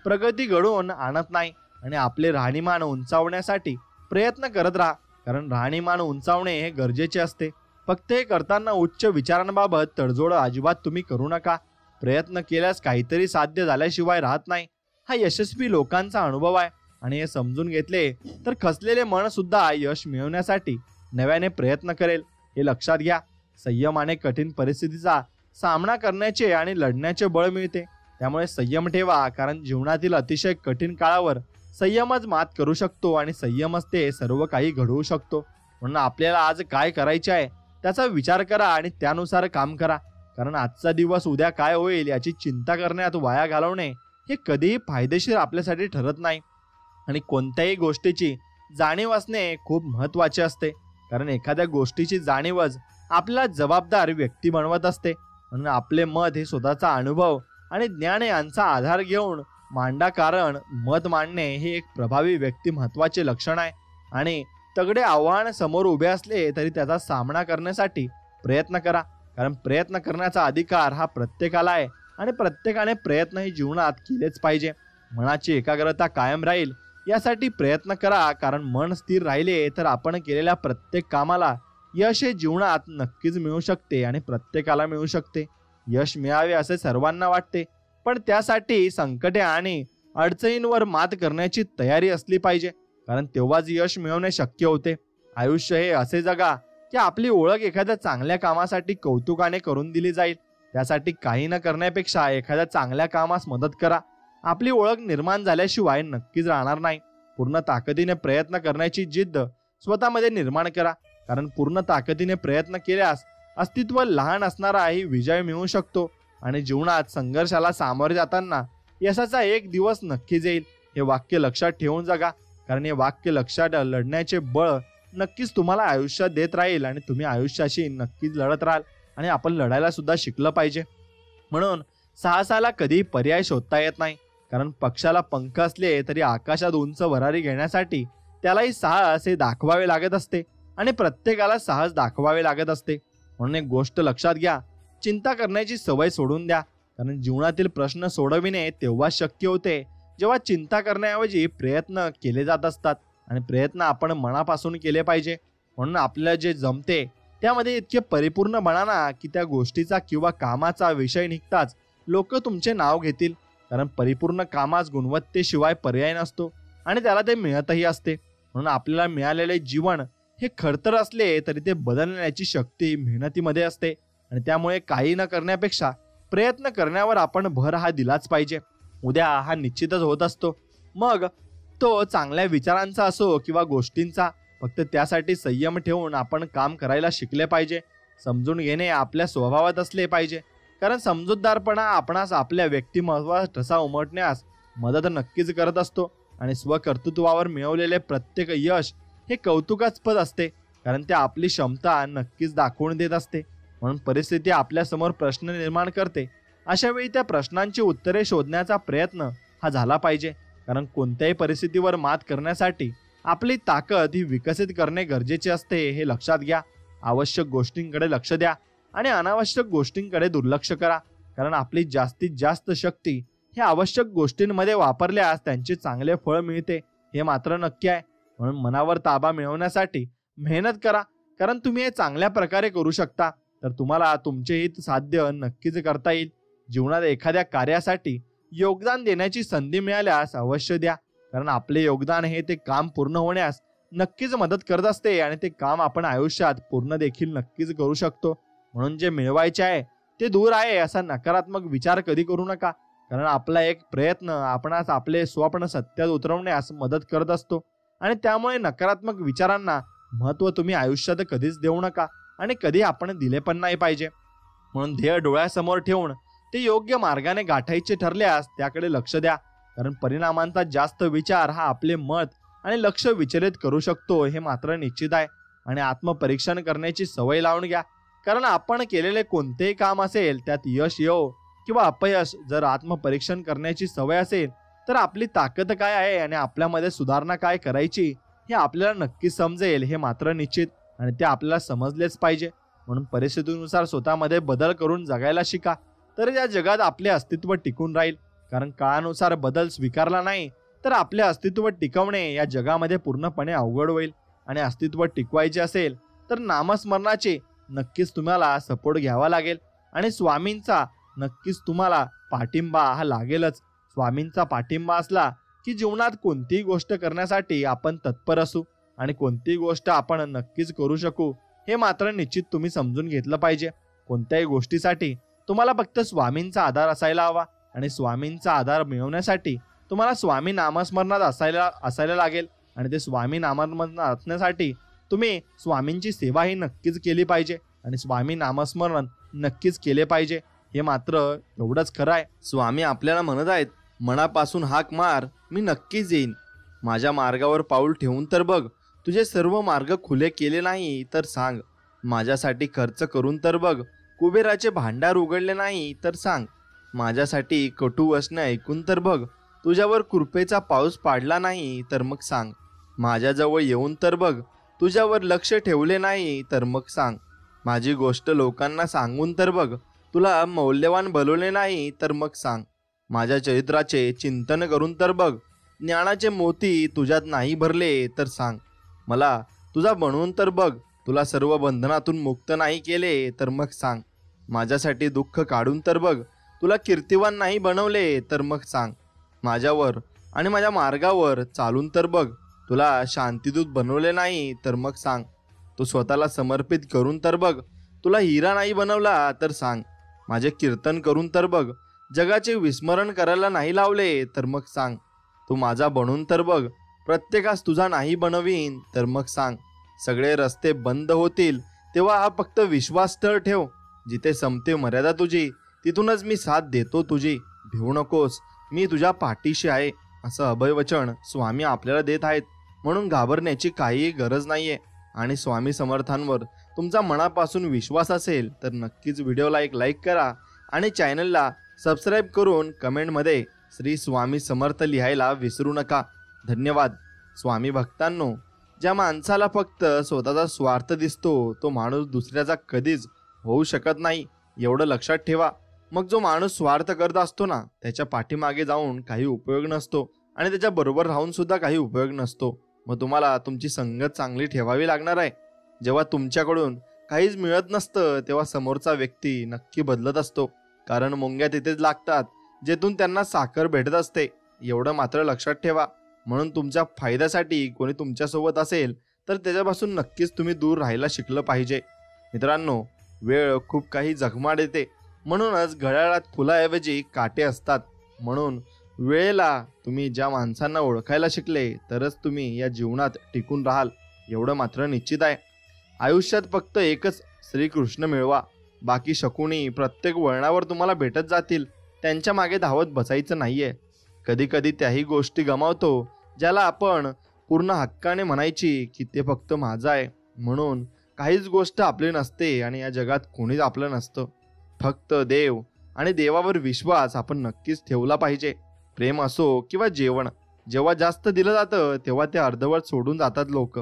प्रगती घडवून आणत नाही, आणि आपले राहणीमान उंचावण्यासाठी प्रयत्न करत राहा, कारण राहणीमान उंचावणे हे गरजेचे असते. फक्त हे करताना उच्च विचारांबाबत तडजोड अजिबात तुम्ही करू नका. प्रयत्न केल्यास काहीतरी साध्य झाल्याशिवाय राहत नाही, हा यशस्वी लोकांचा अनुभव आहे. आणि हे समजून घेतले तर खचलेले मन सुद्धा यश मिळवण्यासाठी नव्याने प्रयत्न करेल, हे लक्षात घ्या. संयमाने कठीण परिस्थितीचा सामना करण्याचे आणि लढण्याचे बळ मिळते. त्यामुळे संयम ठेवा, कारण जीवनातील अतिशय कठीण काळावर संयमच मात करू शकतो आणि संयमच ते सर्व काही घडवू शकतो. म्हणून आपल्याला आज काय करायचे आहे त्याचा विचार करा आणि त्यानुसार काम करा, कारण आजचा दिवस उद्या काय होईल याची चिंता करण्यात वाया घालवणे हे कधीही फायदेशीर आपल्यासाठी ठरत नाही. आणि कोणत्याही गोष्टीची जाणीव असणे खूप महत्त्वाचे असते, कारण एखाद्या गोष्टीची जाणीवच आपल्याला जबाबदार व्यक्ती बनवत असते. म्हणून आपले मत हे स्वतःचा अनुभव आणि ज्ञान यांचा आधार घेऊन मांडा, कारण मत मांडणे हे एक प्रभावी व्यक्तिमत्वाचे लक्षण आहे. आणि तगडे आव्हान समोर उभे असले तरी त्याचा सामना करण्यासाठी प्रयत्न करा, कारण प्रयत्न करण्याचा अधिकार हा प्रत्येकाला आहे आणि प्रत्येकाने प्रयत्न हे जीवनात केलेच पाहिजे. मनाची एकाग्रता कायम राहील यासाठी प्रयत्न करा, कारण मन स्थिर राहिले तर आपण केलेल्या प्रत्येक कामाला यश हे जीवनात नक्कीच मिळू शकते आणि प्रत्येकाला मिळू शकते. यश मिळावे असे सर्वांना वाटते, पण त्यासाठी संकटे आणि अडचणींवर मात करण्याची तयारी असली पाहिजे, कारण तेव्हाच यश मिळवणे शक्य होते. आयुष्य हे असे जगा की आपली ओळख एखाद्या चांगल्या कामासाठी कौतुकाने करून दिली जाईल. त्यासाठी काही न करण्यापेक्षा एखाद्या चांगल्या कामास मदत करा. आपली ओळख निर्माण झाल्याशिवाय नक्कीच राहणार नाही. पूर्ण ताकदीने प्रयत्न करण्याची जिद्द स्वतःमध्ये निर्माण करा, कारण पूर्ण ताकदीने प्रयत्न केल्यास अस्तित्व लहान असणाराही विजय मिळू शकतो आणि जीवनात संघर्षाला सामोरे जाताना यशाचा एक दिवस नक्कीच येईल. हे वाक्य लक्षात ठेवून जगा, कारण हे वाक्य लक्षात लढण्याचे बळ नक्कीच तुम्हाला आयुष्यात देत राहील आणि तुम्ही आयुष्याशी नक्कीच लढत राहाल. आणि आपण लढायला सुद्धा शिकलं पाहिजे. म्हणून साहसाला कधी पर्याय शोधता येत नाही, कारण पक्षाला पंख असले तरी आकाशात उंच भरारी घेण्यासाठी त्यालाही साहस हे दाखवावे लागत असते आणि प्रत्येकाला साहस दाखवावे लागत असते. म्हणून एक गोष्ट लक्षात घ्या, चिंता करण्याची सवय सोडून द्या, कारण जीवनातील प्रश्न सोडविणे तेव्हा शक्य होते जेव्हा चिंता करण्याऐवजी प्रयत्न केले जात असतात. आणि प्रयत्न आपण मनापासून केले पाहिजे. म्हणून आपल्याला जे जमते त्यामध्ये इतके परिपूर्ण बना ना की त्या गोष्टीचा किंवा कामाचा विषय निघताच लोक तुमचे नाव घेतील, कारण परिपूर्ण कामास गुणवत्तेशिवाय पर्याय नसतो आणि त्याला ते मिळतही असते. म्हणून आपल्याला मिळालेले जीवन हे खडतर असले तरी ते बदलण्याची शक्ती मेहनतीमध्ये असते आणि त्यामुळे काही न करण्यापेक्षा प्रयत्न करण्यावर आपण भर हा दिलाच पाहिजे. उद्या हा निश्चितच होत असतो, मग तो चांगल्या विचारांचा असो किंवा गोष्टींचा. फक्त त्यासाठी संयम ठेवून आपण काम करायला शिकले पाहिजे. समजून घेणे आपल्या स्वभावात असले पाहिजे, कारण समजूतदारपणा आपणास आपल्या व्यक्तिमत्वात ठसा उमटण्यास मदत नक्कीच करत असतो. आणि स्वकर्तृत्वावर मिळवलेले प्रत्येक यश हे कौतुकास्पद असते, कारण ते आपली क्षमता नक्कीच दाखवून देत असते. म्हणून परिस्थिती आपल्यासमोर प्रश्न निर्माण करते, अशा वेळी त्या प्रश्नांची उत्तरे शोधण्याचा प्रयत्न हा झाला पाहिजे, कारण कोणत्याही परिस्थितीवर मात करण्यासाठी आपली ताकद ही विकसित करणे गरजेचे असते, हे लक्षात घ्या. आवश्यक गोष्टींकडे लक्ष द्या आणि अनावश्यक गोष्टींकडे दुर्लक्ष करा, कारण आपली जास्तीत जास्त शक्ती हे आवश्यक गोष्टींमध्ये वापरल्यास त्यांचे चांगले फळ मिळते, हे मात्र नक्की आहे. म्हणून मनावर ताबा मिळवण्यासाठी मेहनत करा, कारण तुम्ही हे चांगल्या प्रकारे करू शकता, तर तुम्हाला तुमचे हित साध्य नक्कीच करता येईल. जीवनात एखाद्या कार्यासाठी योगदान देण्याची संधी मिळाल्यास अवश्य द्या, कारण आपले योगदान हे ते काम पूर्ण होण्यास नक्कीच मदत करत असते आणि ते काम आपण आयुष्यात पूर्ण देखील नक्कीच करू शकतो. म्हणून जे मिळवायचे आहे ते दूर आहे असा नकारात्मक विचार कधी करू नका, कारण आपला एक प्रयत्न आपणास आपले स्वप्न सत्यात उतरवण्यास मदत करत असतो आणि त्यामुळे नकारात्मक विचारांना महत्त्व तुम्ही आयुष्यात कधीच देऊ नका आणि कधी आपण दिले पण नाही पाहिजे. म्हणून ध्येय डोळ्यासमोर ठेवून ते योग्य मार्गाने गाठायचे ठरल्यास त्याकडे लक्ष द्या, कारण परिणामांचा जास्त विचार हा आपले मत आणि लक्ष विचलित करू शकतो, हे मात्र निश्चित आहे. आणि आत्मपरीक्षण करण्याची सवय लावून घ्या, कारण आपण केलेले कोणतेही काम असेल त्यात यश येवो किंवा अपयश, जर आत्मपरीक्षण करण्याची सवय असेल तर आपली ताकद काय आहे आणि आपल्यामध्ये सुधारणा काय करायची हे आपल्याला नक्कीच समजेल, हे मात्र निश्चित. आणि ते आपल्याला समजलेच पाहिजे. म्हणून परिस्थितीनुसार स्वतःमध्ये बदल करून जगायला शिका, तर या जगात आपले अस्तित्व टिकून राहील. कारण काळानुसार बदल स्वीकारला नाही तर आपले अस्तित्व टिकवणे या जगामध्ये पूर्णपणे अवघड होईल. आणि अस्तित्व टिकवायचे असेल तर नामस्मरणाचे नक्कीच तुम्हाला सपोर्ट घ्यावा लागेल आणि स्वामींचा नक्कीच तुम्हाला पाठिंबा हा लागेलच. स्वामींचा पाठिंबा असला की जीवनात कोणतीही गोष्ट करण्यासाठी आपण तत्पर असू आणि कोणतीही गोष्ट आपण नक्कीच करू शकू हे मात्र निश्चित तुम्ही समजून घेतलं पाहिजे. कोणत्याही गोष्टीसाठी तुम्हाला फक्त स्वामींचा आधार असायला हवा आणि स्वामींचा आधार मिळवण्यासाठी तुम्हाला स्वामी नामस्मरणात असायला लागेल. आणि ते स्वामी नामस्मरणात असण्यासाठी तुम्ही स्वामींची सेवा ही नक्कीच केली पाहिजे आणि स्वामी नामस्मरण नक्कीच केले पाहिजे. हे मात्र एवढंच खरं आहे. स्वामी आपल्याला म्हणत आहेत, मनापासून हाक मार, मी नक्कीच येईन. माझ्या मार्गावर पाऊल ठेवून तर बघ, तुझे सर्व मार्ग खुले केले नाही तर सांग. माझ्यासाठी खर्च करून तर बघ, कुबेराचे भांडार उघडले नाही तर सांग. माझ्यासाठी कटू वचने ऐकून तर बघ, तुझ्यावर कृपेचा पाऊस पाडला नाही तर मग सांग. माझ्याजवळ येऊन तर बघ, तुझ्यावर लक्ष ठेवले नाही तर मग सांग. माझी गोष्ट लोकांना सांगून तर बघ, तुला मौल्यवान बनवले नाही तर मग सांग. माझ्या चरित्राचे चिंतन करून तर बघ, ज्ञानाचे मोती तुझ्यात नाही भरले तर सांग. मला तुझा बनवून तर बघ, तुला सर्व बंधनातून मुक्त नाही केले तर मग सांग. माझ्यासाठी दुःख काढून तर बघ, तुला कीर्तिवान नाही बनवले तर मग सांग. माझ्यावर आणि माझ्या मार्गावर चालून तर बघ, तुला शांतिदूत बनवले नाही तर मग सांग. तू स्वतःला समर्पित करून तर बघ, तुला हिरा नाही बनवला तर सांग. माझे कीर्तन करून तर बघ, जगाचे विस्मरण करायला नाही लावले तर मग सांग. तू माझा बनून तर बघ, प्रत्येकास तुझा नाही बनवीन तर मग सांग. सगळे रस्ते बंद होतील तेव्हा हा फक्त विश्वास तर ठेव. जिथे संपते मर्यादा तुझी, तिथूनच मी साथ देतो तुझी. भिवू नकोस, मी तुझ्या पाठीशी आहे, असं अभयवचन स्वामी आपल्याला देत आहेत. म्हणून घाबरण्याची काहीही गरज नाहीये. आणि स्वामी समर्थांवर तुमचा मनापासून विश्वास असेल तर नक्कीच व्हिडिओला एक लाईक करा आणि चॅनलला सबस्क्राईब करून कमेंटमध्ये श्री स्वामी समर्थ लिहायला विसरू नका. धन्यवाद. स्वामी भक्तांनो, ज्या माणसाला फक्त स्वतःचा स्वार्थ दिसतो तो माणूस दुसऱ्याचा कधीच होऊ शकत नाही, एवढं लक्षात ठेवा. मग जो माणूस स्वार्थ करत असतो ना, त्याच्या पाठीमागे जाऊन काही उपयोग नसतो आणि त्याच्या बरोबर राहून सुद्धा काही उपयोग नसतो. मग तुम्हाला तुमची संगत चांगली ठेवावी लागणार आहे. जेव्हा तुमच्याकडून काहीच मिळत नसतं तेव्हा समोरचा व्यक्ती नक्की बदलत असतो. कारण मुंग्या तिथेच लागतात जेथून त्यांना साखर भेटत असते, एवढं मात्र लक्षात ठेवा. म्हणून तुमच्या फायद्यासाठी कोणी तुमच्यासोबत असेल तर त्याच्यापासून नक्कीच तुम्ही दूर राहायला शिकलं पाहिजे. मित्रांनो, वेळ खूप काही जखमा देते. म्हणूनच घड्याळात फुलाऐवजी काटे असतात. म्हणून वेळेला तुम्ही ज्या माणसांना ओळखायला शिकले तरच तुम्ही या जीवनात टिकून राहाल, एवढं मात्र निश्चित आहे. आयुष्यात फक्त एकच श्रीकृष्ण मिळवा. बाकी शकुनी प्रत्येक वळणावर तुम्हाला भेटत जातील, त्यांच्या मागे धावत बसायचं नाहीये. कधी कधी त्याही गोष्टी गमावतो ज्याला आपण पूर्ण हक्काने म्हणायची की ते फक्त माझं आहे. म्हणून काहीच गोष्ट आपली नसते आणि या जगात कोणीच आपलं नसतं. फक्त देव आणि देवावर विश्वास आपण नक्कीच ठेवला पाहिजे. प्रेम असो किंवा जेवण, जेव्हा जास्त दिलं जातं तेव्हा ते अर्धवट सोडून जातात लोक.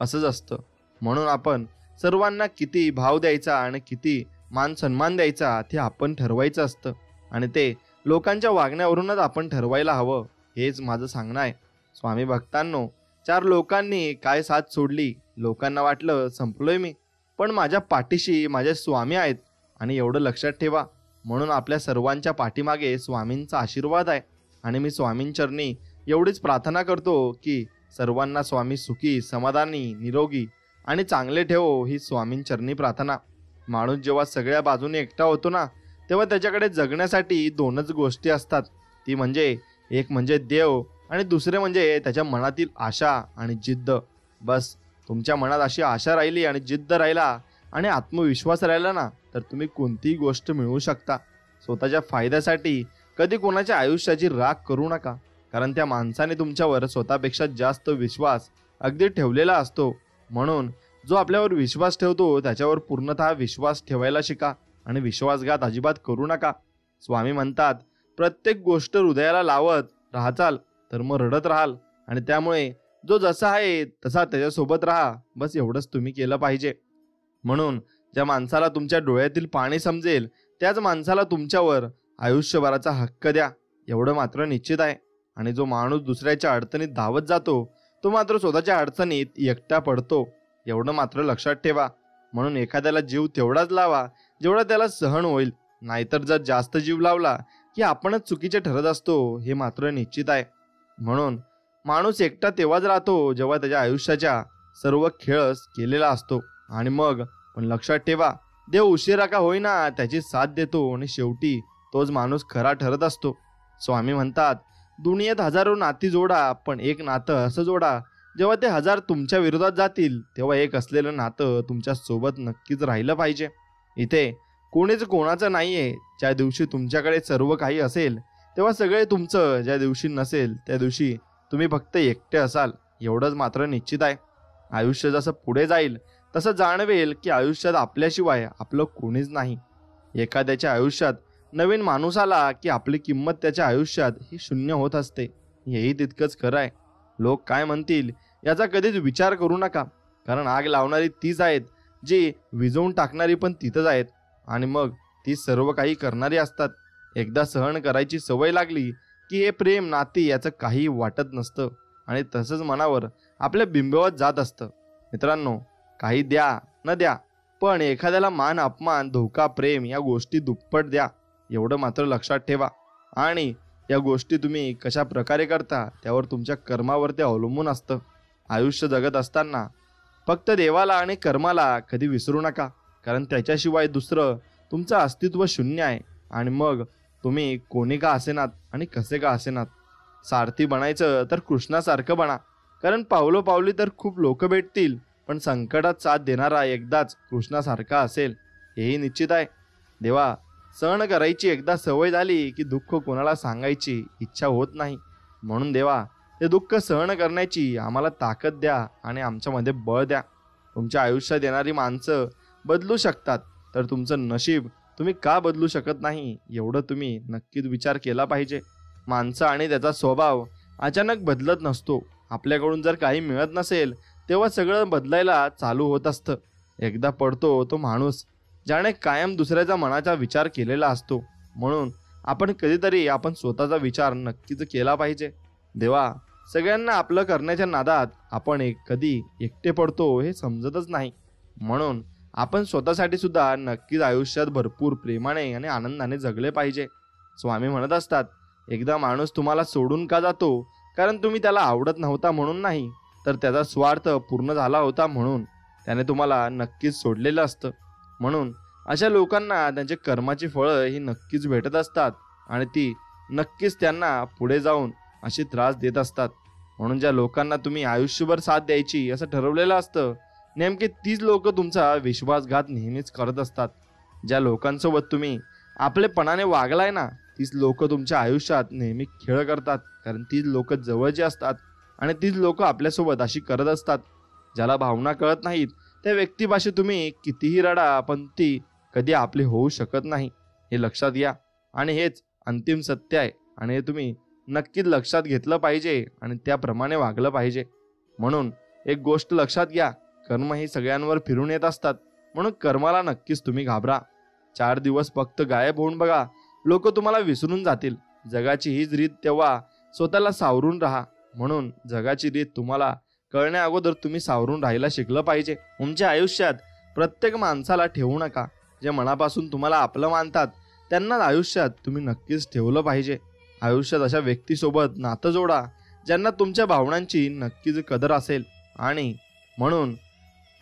असंच असतं. म्हणून आपण सर्वांना किती भाव द्यायचा आणि किती मान सन्मान द्यायचा ते आपण ठरवायचं असतं आणि ते लोकांच्या वागण्यावरूनच आपण ठरवायला हवं, हेच माझं सांगणं आहे. स्वामी भक्तांनो, 4 लोकांनी काय साथ सोडली. लोकांना वाटलं संपलोय मी, पण माझ्या पाठीशी माझे स्वामी आहेत आणि एवढं लक्षात ठेवा. म्हणून आपल्या सर्वांच्या पाठीमागे स्वामींचा आशीर्वाद आहे आणि मी स्वामींचरणी एवढीच प्रार्थना करतो की सर्वांना स्वामी सुखी, समाधानी, निरोगी आणि चांगले ठेवो, ही स्वामींचरणी प्रार्थना. माणूस जेव्हा सगळ्या बाजूने एकटा होतो ना, तेव्हा त्याच्याकडे जगण्यासाठी 2च गोष्टी असतात. ती म्हणजे एक म्हणजे देव आणि दुसरे म्हणजे त्याच्या मनातील आशा आणि जिद्द. बस तुमच्या मनात अशी आशा राहिली आणि जिद्द राहिला आणि आत्मविश्वास राहिला ना, तर तुम्ही कोणतीही गोष्ट मिळवू शकता. स्वतःच्या फायद्यासाठी कधी कोणाच्या आयुष्याची राख करू नका, कारण त्या माणसाने तुमच्यावर स्वतःपेक्षा जास्त विश्वास अगदी ठेवलेला असतो. म्हणून जो आपल्यावर विश्वास ठेवतो त्याच्यावर पूर्णतः विश्वास ठेवायला शिका आणि विश्वासघात अजिबात करू नका. स्वामी म्हणतात, प्रत्येक गोष्ट हृदयाला लावत राहचाल तर मग रडत राहाल आणि त्यामुळे जो जसा आहे तसा त्याच्यासोबत राहा. बस एवढंच तुम्ही केलं पाहिजे. म्हणून ज्या माणसाला तुमच्या डोळ्यातील पाणी समजेल त्याच माणसाला तुमच्यावर आयुष्यभराचा हक्क द्या, एवढं मात्र निश्चित आहे. आणि जो माणूस दुसऱ्याच्या अडचणीत धावत जातो तो मात्र स्वतःच्या अडचणीत एकटा पडतो, एवढं मात्र लक्षात ठेवा. म्हणून एखाद्याला जीव तेवढाच लावा जेवढा त्याला सहन होईल, नाहीतर जर जास्त जीव लावला की आपणच चुकीचे ठरत असतो, हे मात्र निश्चित आहे. म्हणून माणूस एकटा तेव्हाच राहतो जेव्हा त्याच्या आयुष्याच्या सर्व खेळ केलेला असतो. आणि मग पण लक्षात ठेवा, देव उशिरा का होईना त्याची साथ देतो आणि शेवटी तोच माणूस खरा ठरत असतो. स्वामी म्हणतात, दुनियेत हजारो नाती जोडा, पण एक नातं असं जोडा जेव्हा ते 1000 तुमच्या विरोधात जातील तेव्हा एक असलेलं नातं तुमच्या सोबत नक्कीच राहिलं पाहिजे. इथे कोणीच कोणाचं नाहीये. ज्या दिवशी तुमच्याकडे सर्व काही असेल तेव्हा सगळे तुमचं, ज्या दिवशी नसेल त्या दिवशी तुम्ही फक्त एकटे असाल, एवढंच मात्र निश्चित आहे. आयुष्य जसं पुढे जाईल तसं जाणवेल की आयुष्यात आपल्याशिवाय आपलं कोणीच नाही. एखाद्याच्या आयुष्यात नवीन माणूस आला की आपली किंमत त्याच्या आयुष्यात ही शून्य होत असते. हेही तितकंच खरं आहे. लोक काय म्हणतील याचा कधीच विचार करू नका, कारण आग लावणारी तीच आहेत, जी विझवून टाकणारी पण तिथंच आहेत, आणि मग ती सर्व काही करणारी असतात. एकदा सहन करायची सवय लागली की हे प्रेम नाती याचं काही वाटत नसतं आणि तसंच मनावर आपल्या बिंबवत जात असतं. मित्रांनो, काही द्या न द्या, पण एखाद्याला मान अपमान धोका प्रेम या गोष्टी दुप्पट द्या, एवढं मात्र लक्षात ठेवा. आणि या गोष्टी तुम्ही कशा प्रकारे करता त्यावर तुमच्या कर्मावर ते अवलंबून असतं. आयुष्य जगत असताना फक्त देवाला आणि कर्माला कधी विसरू नका, कारण त्याच्याशिवाय दुसरं तुमचं अस्तित्व शून्य आहे. आणि मग तुम्ही कोणी का असेनात आणि कसे का असेनात, सारथी बनायचं तर कृष्णासारखं बना, कारण पावलोपावली तर खूप लोक भेटतील, पण संकटात साथ देणारा एकदाच कृष्णासारखा असेल, हेही निश्चित आहे. देवा, सहन करायची एकदा सवय झाली की दुःख कोणाला सांगायची इच्छा होत नाही. म्हणून देवा, ते दुःख सहन करण्याची आम्हाला ताकद द्या आणि आमच्यामध्ये बळ द्या. तुमच्या आयुष्यात येणारी माणसं बदलू शकतात, तर तुमचं नशीब तुम्ही का बदलू शकत नाही, एवढं तुम्ही नक्कीच विचार केला पाहिजे. माणसं आणि त्याचा स्वभाव अचानक बदलत नसतो. आपल्याकडून जर काही मिळत नसेल तेव्हा सगळं बदलायला चालू होत असतं. एकदा पडतो तो माणूस ज्याने कायम दुसऱ्याचा मनाचा विचार केलेला असतो. म्हणून आपण कधीतरी आपण स्वतःचा विचार नक्कीच केला पाहिजे. देवा, सगळ्यांना आपलं करण्याच्या नादात आपण कधी एकटे पडतो हे समजतच नाही. म्हणून आपण स्वतःसाठी सुद्धा नक्कीच आयुष्यात भरपूर प्रेमाने आणि आनंदाने जगले पाहिजे. स्वामी म्हणत असतात, एकदा माणूस तुम्हाला सोडून का जातो, कारण तुम्ही त्याला आवडत नव्हता म्हणून नाही, तर त्याचा स्वार्थ पूर्ण झाला होता म्हणून त्याने तुम्हाला नक्कीच सोडलेलं असतं. म्हणून अशा लोकांना त्यांच्या कर्माची फळं ही नक्कीच भेटत असतात आणि ती नक्कीच त्यांना पुढे जाऊन अशी त्रास देत असतात. म्हणून ज्या लोकांना तुम्ही आयुष्यभर साथ द्यायची असं ठरवलेलं असतं, नेमके तीच लोक तुमचा विश्वासघात नेहमीच करत असतात. ज्या लोकांसोबत तुम्ही आपलेपणाने वागलाय ना, तीच लोक तुमच्या आयुष्यात नेहमी खेळ करतात, कारण तीच लोक जवळची असतात आणि तीच लोक आपल्यासोबत अशी करत असतात. ज्याला भावना कळत नाहीत त्या व्यक्तीपाशी तुम्ही कितीही रडा, पण ती कधी आपली होऊ शकत नाही, हे लक्षात घ्या. आणि हेच अंतिम सत्य आहे आणि हे तुम्ही नक्कीच लक्षात घेतलं पाहिजे आणि त्याप्रमाणे वागलं पाहिजे. म्हणून एक गोष्ट लक्षात घ्या, कर्म ही सगळ्यांवर फिरून येत असतात, म्हणून कर्माला नक्कीच तुम्ही घाबरा. 4 दिवस फक्त गायब होऊन बघा, लोक तुम्हाला विसरून जातील. जगाची हीच रीत, तेव्हा स्वतःला सावरून राहा. म्हणून जगाची रीत तुम्हाला कळण्या अगोदर तुम्ही सावरून राहायला शिकलं पाहिजे. तुमच्या आयुष्यात प्रत्येक माणसाला ठेवू नका. जे मनापासून तुम्हाला आपलं मानतात त्यांना आयुष्यात तुम्ही नक्कीच ठेवलं पाहिजे. आयुष्यात अशा व्यक्तीसोबत नातं जोडा ज्यांना तुमच्या भावनांची नक्कीच कदर असेल. आणि म्हणून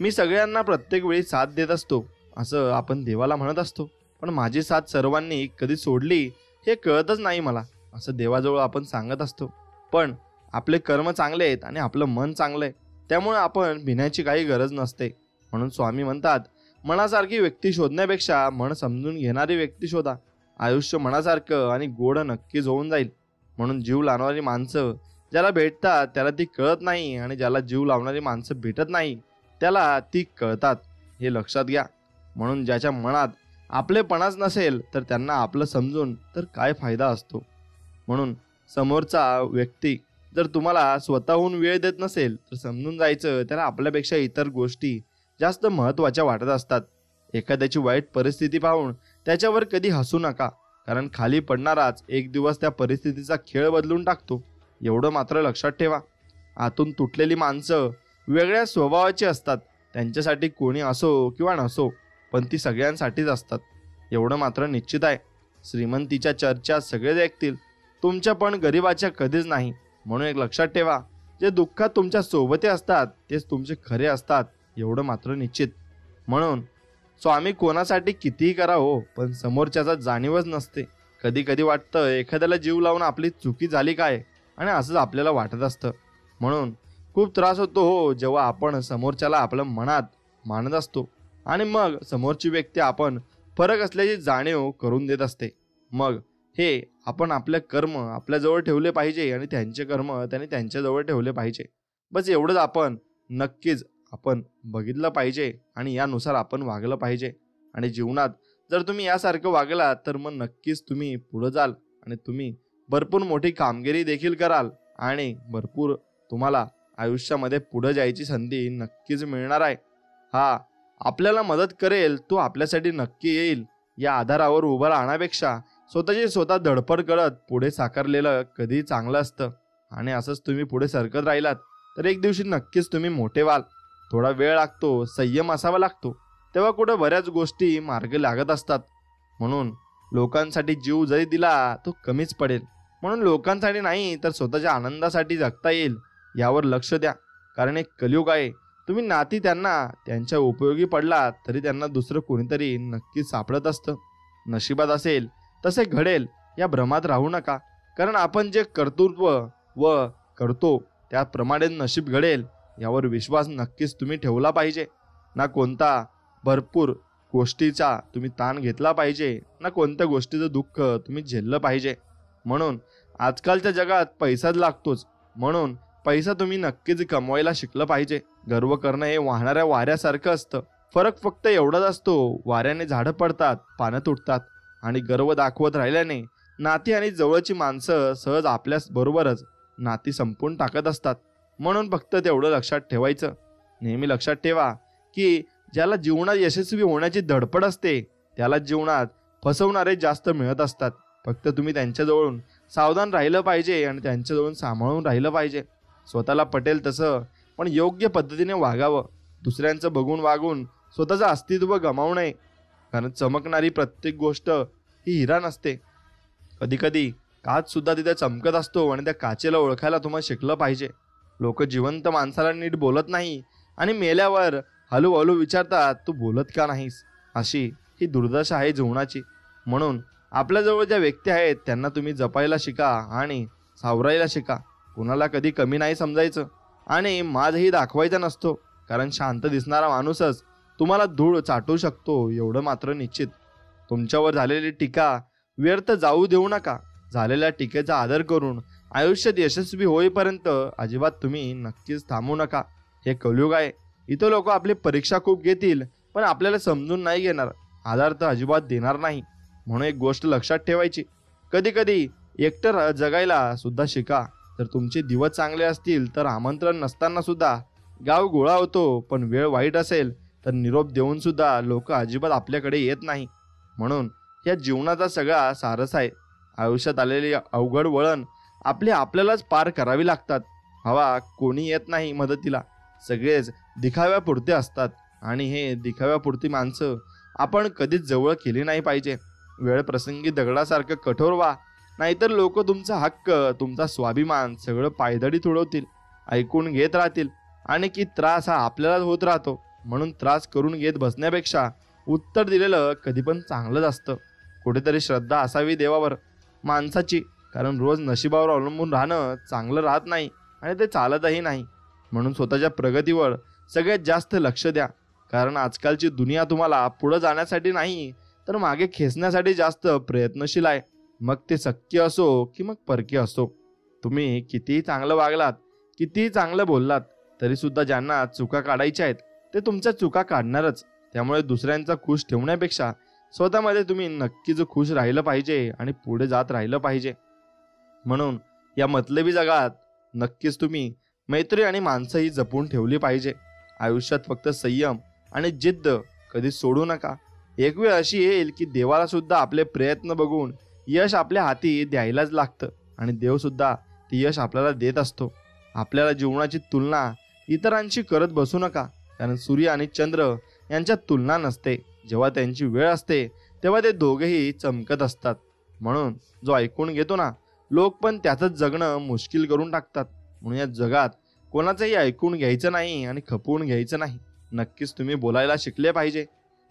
मी सगळ्यांना प्रत्येक वेळी साथ देत असतो असं आपण देवाला म्हणत असतो, पण माझी साथ सर्वांनी कधी सोडली हे कळतच नाही मला, असं देवाजवळ आपण सांगत असतो. पण आपले कर्म चांगले आहेत आणि आपलं मन चांगलं आहे, त्यामुळे आपण भिण्याची काही गरज नसते. म्हणून स्वामी म्हणतात, मनासारखी व्यक्ती शोधण्यापेक्षा मन समजून घेणारी व्यक्ती शोधा. आयुष्य मनासारखं आणि गोड नक्कीच होऊन जाईल. म्हणून जीव लावणारी माणसं ज्याला भेटतात त्याला ती कळत नाही, आणि ज्याला जीव लावणारी माणसं भेटत नाही त्याला ती कळतात, हे लक्षात घ्या. म्हणून ज्याच्या मनात आपलेपणाच नसेल तर त्यांना आपलं समजून तर काय फायदा असतो. म्हणून समोरचा व्यक्ती जर तुम्हाला स्वतःहून वेळ देत नसेल तर समजून जायचं त्याला आपल्यापेक्षा इतर गोष्टी जास्त महत्त्वाच्या वाटत असतात. एखाद्याची वाईट परिस्थिती पाहून त्याच्यावर कधी हसू नका, कारण खाली पडणाराच एक दिवस त्या परिस्थितीचा खेळ बदलून टाकतो. एवढं मात्र लक्षात ठेवा. आतून तुटलेली माणसं वेगळ्या स्वभावाची असतात. त्यांच्यासाठी कोणी असो किंवा नसो, पण ती सगळ्यांसाठीच असतात. एवढं मात्र निश्चित आहे. श्रीमंतीच्या चर्चा सगळेच ऐकतील, तुमच्या पण गरिबाच्या कधीच नाही. म्हणून एक लक्षात ठेवा, जे दुःखात तुमच्या सोबती असतात तेच तुमचे खरे असतात, एवढं मात्र निश्चित. म्हणून स्वामी कोणासाठी कितीही करा हो, पण समोरच्याचा जाणीवच नसते. कधी कधी वाटतं एखाद्याला जीव लावून आपली चुकी झाली काय, आणि असंच आपल्याला वाटत असतं. म्हणून खूप त्रास होतो हो जेव्हा आपण समोरच्याला आपलं मनात मानत असतो आणि मग समोरची व्यक्ती आपण फरक असल्याची जाणीव करून देत असते. मग हे आपण आपले कर्म आपल्याजवळ ठेवले पाहिजे आणि त्यांचे कर्म त्यांनी त्यांच्याजवळ ठेवले पाहिजे. बस एवढंच नक्कीच आपण बघितलं पाहिजे आणि यानुसार आपण वागलं पाहिजे. आणि जीवनात जर तुम्ही यासारखं वागलात तर मग नक्कीच तुम्ही पुढे जाल आणि तुम्ही भरपूर मोठी कामगिरी देखील कराल आणि भरपूर तुम्हाला आयुष्यामध्ये पुढे जायची संधी नक्कीच मिळणार आहे. हा आपल्याला मदत करेल तो आपल्यासाठी नक्की येईल, या आधारावर उभं राहण्यापेक्षा स्वतःची स्वतः धडपड करत पुढे साकारलेलं कधी चांगलं असतं. आणि असंच तुम्ही पुढे सरकत राहिलात तर एक दिवशी नक्कीच तुम्ही मोठे व्हाल. थोडा वेळ लागतो, संयम असावा लागतो, तेव्हा कुठं बऱ्याच गोष्टी मार्ग लागत असतात. म्हणून लोकांसाठी जीव जरी दिला तो कमीच पडेल. म्हणून लोकांसाठी नाही तर स्वतःच्या आनंदासाठी जगता येईल यावर लक्ष द्या. कारण एक कलियुग आहे. तुम्ही नाती त्यांना त्यांच्या उपयोगी पडलात तरी त्यांना दुसरं कोणीतरी नक्कीच सापडत असतं. नशिबात असेल तसे घडेल या भ्रमात राहू नका. कारण आपण जे कर्तृत्व व करतो त्याप्रमाणे नशीब घडेल यावर विश्वास नक्कीच तुम्ही ठेवला पाहिजे. ना कोणता भरपूर गोष्टीचा तुम्ही ताण घेतला पाहिजे, ना कोणत्या गोष्टीचं दुःख तुम्ही झेललं पाहिजे. म्हणून आजकालच्या जगात पैसाच लागतोच. म्हणून पैसा तुम्ही नक्कीच कमवायला शिकलं पाहिजे. गर्व करणं हे वाहणाऱ्या वाऱ्यासारखं असतं. फरक फक्त एवढाच असतो, वाऱ्याने झाडं पडतात, पानं तुटतात आणि गर्व दाखवत राहिल्याने नाती आणि जवळची माणसं सहज आपल्या बरोबरच नाती संपवून टाकत असतात. म्हणून फक्त तेवढं लक्षात ठेवायचं. नेहमी लक्षात ठेवा की ज्याला जीवनात यशस्वी होण्याची धडपड असते त्याला जीवनात फसवणारे जास्त मिळत असतात. फक्त तुम्ही त्यांच्याजवळून सावधान राहिलं पाहिजे आणि त्यांच्याजवळून सांभाळून राहिलं पाहिजे. स्वतःला पटेल तसं पण योग्य पद्धतीने वागावं. दुसऱ्यांचं बघून वागून स्वतःचं अस्तित्व गमावू नये. कारण चमकणारी प्रत्येक गोष्ट ही हिरा नसते. कधी कधी काच सुद्धा तिथे चमकत असतो आणि त्या काचेला ओळखायला तुम्हाला शिकलं पाहिजे. लोक जिवंत माणसाला नीट बोलत नाही आणि मेल्यावर हळूहळू विचारतात तू बोलत का नाहीस. अशी ही दुर्दशा आहे जीवनाची. म्हणून आपल्याजवळ ज्या व्यक्ती आहेत त्यांना तुम्ही जपायला शिका आणि सावरायला शिका. कुणाला कधी कमी नाही समजायचं आणि माझही दाखवायचा नसतो. कारण शांत दिसणारा माणूसच तुम्हाला धूळ चाटू शकतो, एवढं मात्र निश्चित. तुमच्यावर झालेली टीका व्यर्थ जाऊ देऊ नका. झालेल्या टीकेचा आदर करून आयुष्यात यशस्वी होईपर्यंत अजिबात तुम्ही नक्कीच थांबू नका. हे कलियुग आहे. इथं लोक आपली परीक्षा खूप घेतील पण आपल्याला समजून नाही घेणार, आधार तर अजिबात देणार नाही. म्हणून एक गोष्ट लक्षात ठेवायची, कधी कधी एकटं जगायला सुद्धा शिका. जर तुमचे दिवस चांगले असतील तर आमंत्रण नसताना सुद्धा गाव गोळा होतो, पण वेळ वाईट असेल तर निरोप देऊन सुद्धा लोक अजिबात आपल्याकडे येत नाही. म्हणून या जीवनाचा सगळा सारस आहे. आयुष्यात आलेली अवघड वळण आपल्यालाच पार करावी लागतात. हवा कोणी येत नाही मदतीला, सगळेच दिखाव्यापुरते असतात आणि हे दिखाव्यापुरती माणसं आपण कधीच जवळ केली नाही पाहिजे. वेळ प्रसंगी दगडासारखं कठोर व्हा, नाहीतर लोक तुमचा हक्क तुमचा स्वाभिमान सगळं पायदळी तुडवतील, ऐकून घेत राहतील आणि की त्रास हा आपल्यालाच होत राहतो. म्हणून त्रास करून घेत बसण्यापेक्षा उत्तर दिलेलं कधी पण चांगलंच असतं. कुठेतरी श्रद्धा असावी देवावर माणसाची, कारण रोज नशिबावर अवलंबून राहणं चांगलं राहत नाही आणि ते चालतही नाही. म्हणून स्वतःच्या प्रगतीवर सगळ्यात जास्त लक्ष द्या. कारण आजकालची दुनिया तुम्हाला पुढे जाण्यासाठी नाही तर मागे खेचण्यासाठी जास्त प्रयत्नशील आहे. मग ते सख्य असो की मग परके असो. तुम्ही कितीही चांगलं वागलात, कितीही चांगलं बोललात तरी सुद्धा ज्यांना चुका काढायच्या आहेत ते तुमच्या चुका काढणारच. त्यामुळे दुसऱ्यांचा खुश ठेवण्यापेक्षा स्वतःमध्ये तुम्ही नक्कीच खुश राहिलं पाहिजे आणि पुढे जात राहिलं पाहिजे. म्हणून या मतलबी जगात नक्कीच तुम्ही मैत्री आणि माणसंही जपून ठेवली पाहिजे. आयुष्यात फक्त संयम आणि जिद्द कधी सोडू नका. एक वेळ अशी येईल की देवाला सुद्धा आपले प्रयत्न बघून यश आपल्या हाती द्यायलाच लागतं आणि देव सुद्धा ते यश आपल्याला देत असतो. आपल्याला जीवनाची तुलना इतरांशी करत बसू नका, कारण सूर्य आणि चंद्र यांच्यात तुलना नसते. जेव्हा त्यांची वेळ असते तेव्हा ते दोघेही चमकत असतात. म्हणून जो ऐकून घेतो ना, लोक पण त्याचंच जगणं मुश्किल करून टाकतात. म्हणून या जगात कोणाचंही ऐकून घ्यायचं नाही आणि खपवून घ्यायचं नाही. नक्कीच तुम्ही बोलायला शिकले पाहिजे.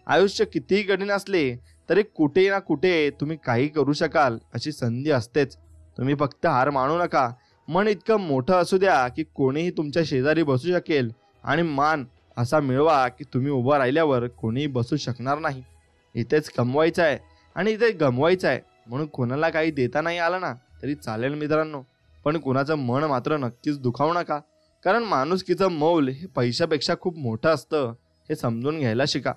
आयुष्य कितीही कठीण असले तरी कुठे ना कुठे तुम्ही काही करू शकाल अशी संधी असतेच. तुम्ही फक्त हार मानू नका. मन इतकं मोठं असू द्या की कोणीही तुमच्या शेजारी बसू शकेल, आणि मान असा मिळवा की तुम्ही उभं राहिल्यावर कोणीही बसू शकणार नाही. इथेच कमवायचं आहे आणि इथे गमवायचं आहे. म्हणून कोणाला काही देता नाही आलं ना तरी चालेल मित्रांनो, पण कुणाचं मन मात्र नक्कीच दुखावू नका. कारण माणुसकीचं मौल हे पैशापेक्षा खूप मोठं असतं, हे समजून घ्यायला शिका.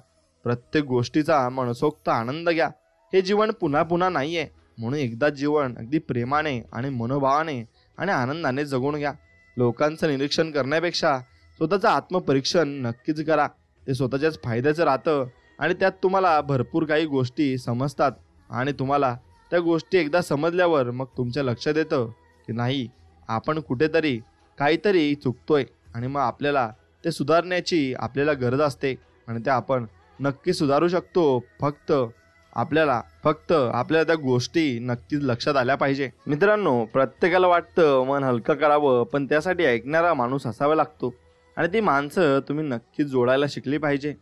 प्रत्येक गोष्टीचा मनसोक्त आनंद घ्या. हे जीवन पुन्हा पुन्हा नाही आहे, म्हणून एकदा जीवन अगदी प्रेमाने आणि मनोभावाने आणि आनंदाने जगून घ्या. लोकांचं निरीक्षण करण्यापेक्षा स्वतःचं आत्मपरीक्षण नक्कीच करा. ते स्वतःच्याच फायद्याचं राहतं आणि त्यात तुम्हाला भरपूर काही गोष्टी समजतात. आणि तुम्हाला त्या गोष्टी एकदा समजल्यावर मग तुमच्या लक्षात येतं की नाही, आपण कुठेतरी काहीतरी चुकतोय, आणि मग आपल्याला ते सुधारण्याची आपल्याला गरज असते आणि ते आपण नक्की सुधारू शकतो. फक्त आपल्याला त्या गोष्टी नक्कीच लक्षात आल्या पाहिजे. मित्रांनो, प्रत्येकाला वाटतं मन हलकं करावं, पण त्यासाठी ऐकणारा माणूस असावा लागतो, आणि ती माणसं तुम्ही नक्कीच जोडायला शिकली पाहिजे.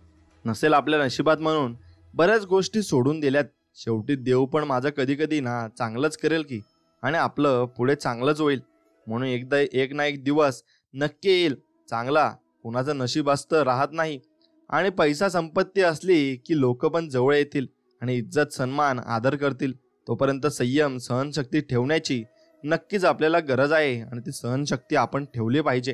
नसेल आपल्या नशिबात म्हणून बऱ्याच गोष्टी सोडून दिल्यात. शेवटी देव पण माझं कधी कधी ना चांगलंच करेल की, आणि आपलं पुढे चांगलंच होईल. म्हणून एकदा एक ना एक दिवस नक्की येईल चांगला. कुणाचं नशीब असतं राहत नाही, आणि पैसा संपत्ती असली की लोक पण जवळ येतील आणि इज्जत सन्मान आदर करतील. तोपर्यंत संयम सहनशक्ती ठेवण्याची नक्कीच आपल्याला गरज आहे, आणि ती सहनशक्ती आपण ठेवली पाहिजे.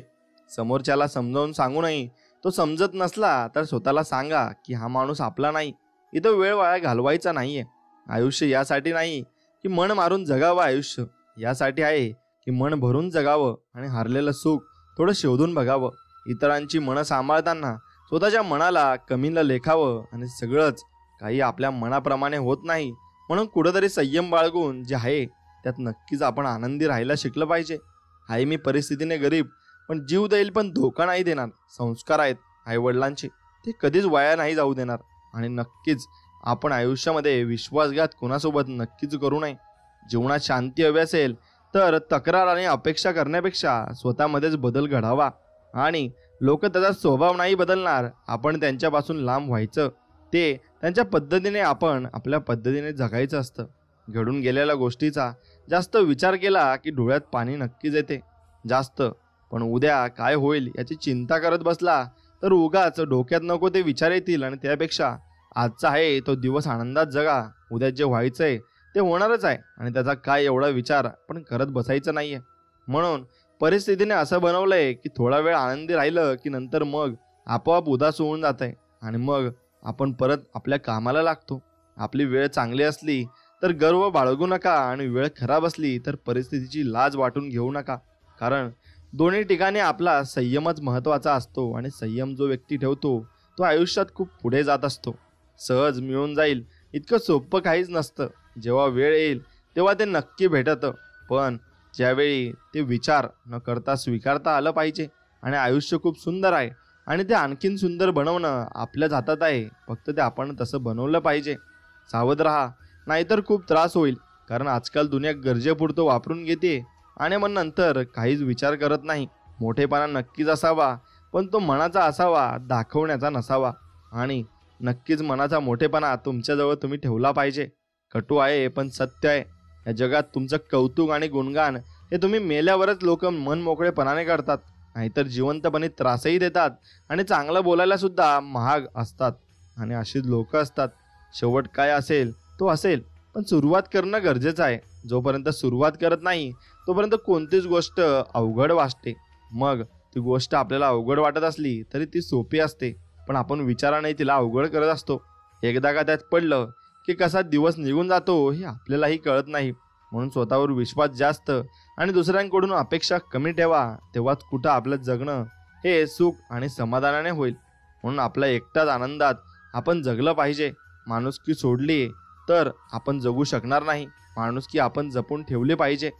समोरच्याला समजावून सांगूनही तो समजत नसला तर स्वतःला सांगा की हा माणूस आपला नाही. इथं वेळ वाया घालवायचा नाहीये. आयुष्य यासाठी नाही की मन मारून जगावं, आयुष्य यासाठी आहे की मन भरून जगावं आणि हरलेलं सुख थोडं शोधून बघावं. इतरांची मनं सांभाळताना स्वतःच्या मनाला कमीला लेखावं, आणि सगळंच काही आपल्या मनाप्रमाणे होत नाही. म्हणून कुठंतरी संयम बाळगून जे आहे त्यात नक्कीच आपण आनंदी राहायला शिकलं पाहिजे. आहे मी परिस्थितीने गरीब, पण जीव देईल पण धोका नाही देणार. संस्कार आहेत आईवडिलांचे, ते कधीच वाया नाही जाऊ देणार. आणि नक्कीच आपण आयुष्यामध्ये विश्वासघात कोणासोबत नक्कीच करू नये. जीवनात शांती हवी असेल तर तक्रार आणि अपेक्षा करण्यापेक्षा स्वतःमध्येच बदल घडावा. आणि लोक त्याचा स्वभाव नाही बदलणार, आपण त्यांच्यापासून लांब व्हायचं. ते त्यांच्या पद्धतीने, आपण आपल्या पद्धतीने जगायचं असतं. घडून गेलेल्या गोष्टीचा जास्त विचार केला की डोळ्यात पाणी नक्कीच येते जास्त. पण उद्या काय होईल याची चिंता करत बसला तर उगाच डोक्यात नको ते विचार येतील. आणि त्यापेक्षा आजचा आहे तो दिवस आनंदात जगा. उद्या जे व्हायचंय ते होणारच आहे, आणि त्याचा काय एवढा विचार पण करत बसायचं नाहीये. म्हणून परिस्थितीने असं बनवलंय की थोडा वेळ आनंदी राहिलं की नंतर मग आपोआप उदास होऊन जात आहे, आणि मग आपण परत आपल्या कामाला लागतो. आपली वेळ चांगली असली तर गर्व बाळगू नका, आणि वेळ खराब असली तर परिस्थितीची लाज वाटून घेऊ नका. कारण दोन्ही ठिकाणी आपला संयमच महत्त्वाचा असतो, आणि संयम जो व्यक्ती ठेवतो तो आयुष्यात खूप पुढे जात असतो. सहज मिळून जाईल इतकं सोपं काहीच नसतं. जेव्हा वेळ येईल तेव्हा ते नक्की भेटतं, पण ज्यावेळी ते विचार न करता स्वीकारता आलं पाहिजे. आणि आयुष्य खूप सुंदर आहे, आणि ते आणखीन सुंदर बनवणं आपल्याच हातात आहे. फक्त ते आपण तसं बनवलं पाहिजे. सावध राहा, नाहीतर खूप त्रास होईल. कारण आजकाल दुनिया गरजेपुरतं वापरून घेते आणि मग नंतर काहीच विचार करत नाही. मोठेपणा नक्कीच असावा, पण तो मनाचा असावा, दाखवण्याचा नसावा. आणि नक्कीच मनाचा मोठेपणा तुमच्याजवळ तुम्ही ठेवला पाहिजे. कटू आहे पण सत्य आहे. या जगात तुमचं कौतुक आणि गुणगान हे तुम्ही मेल्यावरच लोक मन मोकळेपणाने करतात, नाहीतर जिवंतपणे त्रासही देतात आणि चांगलं बोलायला सुद्धा महाग असतात. आणि अशीच लोक असतात. शेवट काय असेल तो असेल, पण सुरुवात करणं गरजेचं आहे. जोपर्यंत सुरुवात करत नाही तोपर्यंत कोणतीच गोष्ट अवघड वाटते. मग ती गोष्ट आपल्याला अवघड वाटत असली तरी ती सोपी असते, पण आपण विचाराने तिला अवघड करत असतो. एकदा का त्यात पडलं की कसा दिवस निघून जातो हे आपल्यालाही कळत नाही. म्हणून स्वतःवर विश्वास जास्त आणि दुसऱ्यांकडून अपेक्षा कमी ठेवा. तेव्हाच कुठं आपलं जगणं हे सुख आणि समाधानाने होईल. म्हणून आपल्या एकटाच आनंदात आपण जगलं पाहिजे. माणुसकी सोडली तर आपण जगू शकणार नाही. माणुसकी आपण जपून ठेवली पाहिजे.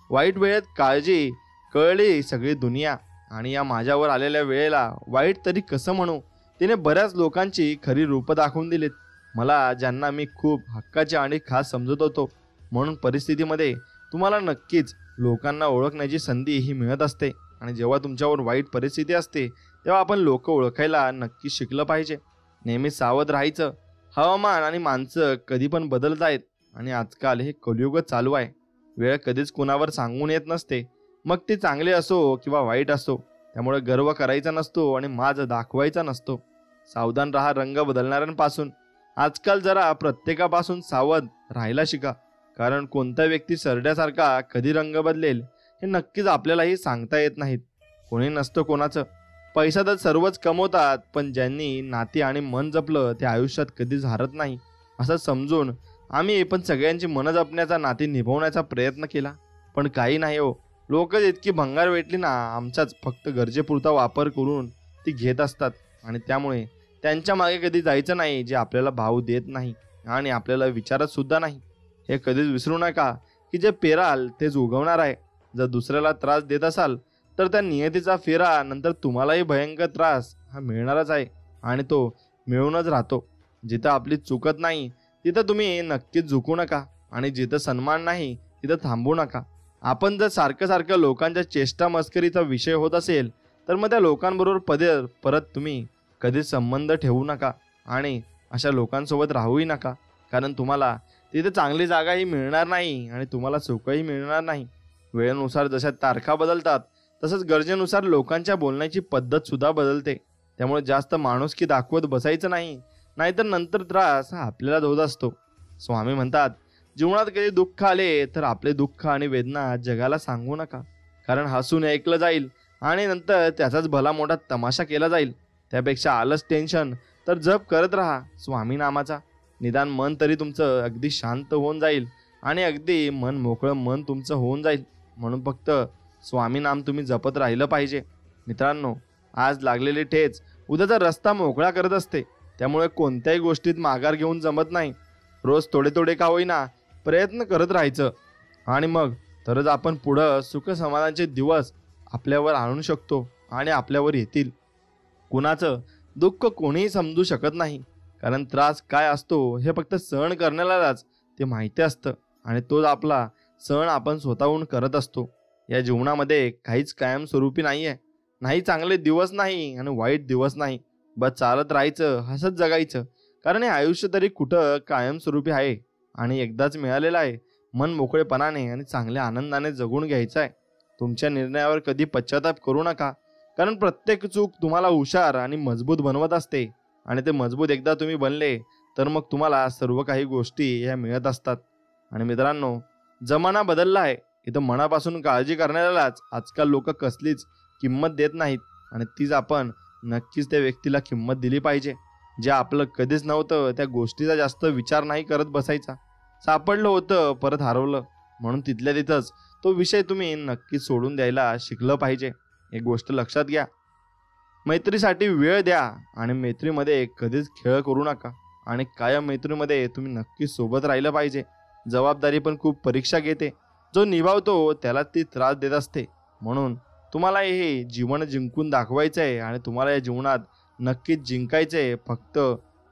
वाईट वेळेत काळजी कळली सगळी दुनिया, आणि या माझ्यावर आलेल्या वेळेला वाईट तरी कसं म्हणू, तिने बऱ्याच लोकांची खरी रूपं दाखवून दिलीत मला, ज्यांना मी खूप हक्काचे आणि खास समजत होतो. म्हणून परिस्थितीमध्ये तुम्हाला नक्कीच लोकांना ओळखण्याची संधी ही मिळत असते, आणि जेव्हा तुमच्यावर वाईट परिस्थिती असते तेव्हा आपण लोक ओळखायला नक्की शिकलं पाहिजे. नेहमी सावध राहायचं. हवामान आणि माणसं कधी पण बदलत आहेत, आणि आजकाल हे कलियुगच चालू आहे. वेळ कधीच कुणावर सांगून येत नसते, मग ते चांगले असो किंवा वाईट असो. त्यामुळे गर्व करायचा नसतो आणि माज दाखवायचा नसतो. सावधान राहा रंग बदलणाऱ्यांपासून. आजकाल जरा प्रत्येकापासून सावध राहायला शिका, कारण कोणता व्यक्ती सरड्यासारखा कधी रंग बदलेल हे नक्कीच आपल्यालाही सांगता येत नाहीत. कोणी नसतं कोणाचं. पैसा तर सर्वच कमवतात, पण ज्यांनी नाती आणि मन जपलं ते आयुष्यात कधीच हारत नाही, असं समजून आम्ही पण सगळ्यांची मन जपण्याचा, नाती निभवण्याचा प्रयत्न केला. पण काही नाही हो, लोक इतकी भंगार भेटली ना, आमच्याच फक्त गरजेपुरता वापर करून ती घेत असतात, आणि त्यामुळे त्यांच्या मागे कधी जायचं नाही जे आपल्याला भाव देत नाही आणि आपल्याला विचारत सुद्धा नाही. हे कधीच विसरू नका की जे पेराल तेच उगवणार आहे. जर दुसऱ्याला त्रास देत असाल तर त्या नियतीचा फेरा नंतर तुम्हालाही भयंकर त्रास हा मिळणारच आहे, आणि तो मिळूनच राहतो. जिथं आपली चुकत नाही तिथं तुम्ही नक्कीच झुकू नका, आणि जिथं सन्मान नाही तिथं थांबू नका. आपण जर सारखं सारखं लोकांच्या चेष्टा मस्करीचा विषय होत असेल तर मग त्या लोकांबरोबर परत तुम्ही कधीच संबंध ठेवू नका, आणि अशा लोकांसोबत राहूही नका, कारण तुम्हाला तिथे चांगली जागाही मिळणार नाही आणि तुम्हाला सुखही मिळणार नाही. वेळेनुसार जशा तारखा बदलतात तसंच गरजेनुसार लोकांच्या बोलण्याची पद्धत सुद्धा बदलते. त्यामुळे जास्त माणुसकी दाखवत बसायचं नाही, नाहीतर नंतर त्रास हा आपल्याला होत असतो. स्वामी म्हणतात, जीवनात कधी दुःख आले तर आपले दुःख आणि वेदना जगाला सांगू नका, कारण हसून ऐकलं जाईल आणि नंतर त्याचाच भला मोठा तमाशा केला जाईल. त्यापेक्षा आलंच टेन्शन तर जप करत राहा स्वामी नामाचा. निदान मन तरी तुमचं अगदी शांत होऊन जाईल, आणि अगदी मन मोकळं मन तुमचं होऊन जाईल. म्हणून फक्त स्वामी नाम तुम्ही जपत राहिलं पाहिजे. मित्रांनो, आज लागलेली ठेच उद्याचा रस्ता मोकळा करत असते, त्यामुळे कोणत्याही गोष्टीत माघार घेऊन जमत नाही. रोज थोडे थोडे का होईना प्रयत्न करत राहायचं, आणि मग तरच आपण पुढं सुख समाधानाचे दिवस आपल्यावर आणू शकतो आणि आपल्यावर येतील. कुणाचं दुःख कोणीही समजू शकत नाही, कारण त्रास काय असतो हे फक्त सहन करण्यालाच ते माहिती असतं, आणि तोच आपला सहन आपण स्वतःहून करत असतो. या जीवनामध्ये काहीच कायमस्वरूपी नाही आहे. नाही चांगले दिवस नाही आणि वाईट दिवस नाही. बस चालत राहायचं, हसत जगायचं, कारण हे आयुष्य तरी कुठं कायमस्वरूपी आहे आणि एकदाच मिळालेलं आहे. मन मोकळेपणाने आणि चांगल्या आनंदाने जगून घ्यायचं आहे. तुमच्या निर्णयावर कधी पश्चाताप करू नका, कारण प्रत्येक चूक तुम्हाला हुशार आणि मजबूत बनवत असते, आणि ते मजबूत एकदा तुम्ही बनले तर मग तुम्हाला सर्व काही गोष्टी ह्या मिळत असतात. आणि मित्रांनो, जमाना बदलला आहे. इथं मनापासून काळजी करण्यालाच आजकाल लोक कसलीच किंमत देत नाहीत, आणि तीच आपण नक्कीच त्या व्यक्तीला किंमत दिली पाहिजे. जे आपलं कधीच नव्हतं त्या गोष्टीचा जास्त विचार नाही करत बसायचा. सापडलं होतं परत हरवलं, म्हणून तिथल्या तिथंच तो विषय तुम्ही नक्कीच सोडून द्यायला शिकलं पाहिजे. एक गोष्ट लक्षात घ्या, मैत्रीसाठी वेळ द्या, आणि मैत्रीमध्ये कधीच खेळ करू नका, आणि कायम मैत्रीमध्ये तुम्ही नक्कीच सोबत राहिलं पाहिजे. जबाबदारी पण खूप परीक्षा घेते. जो निभावतो त्याला ती त्रास देत असते. म्हणून तुम्हाला हे जीवन जिंकून दाखवायचं आहे, आणि तुम्हाला या जीवनात नक्कीच जिंकायचं आहे. फक्त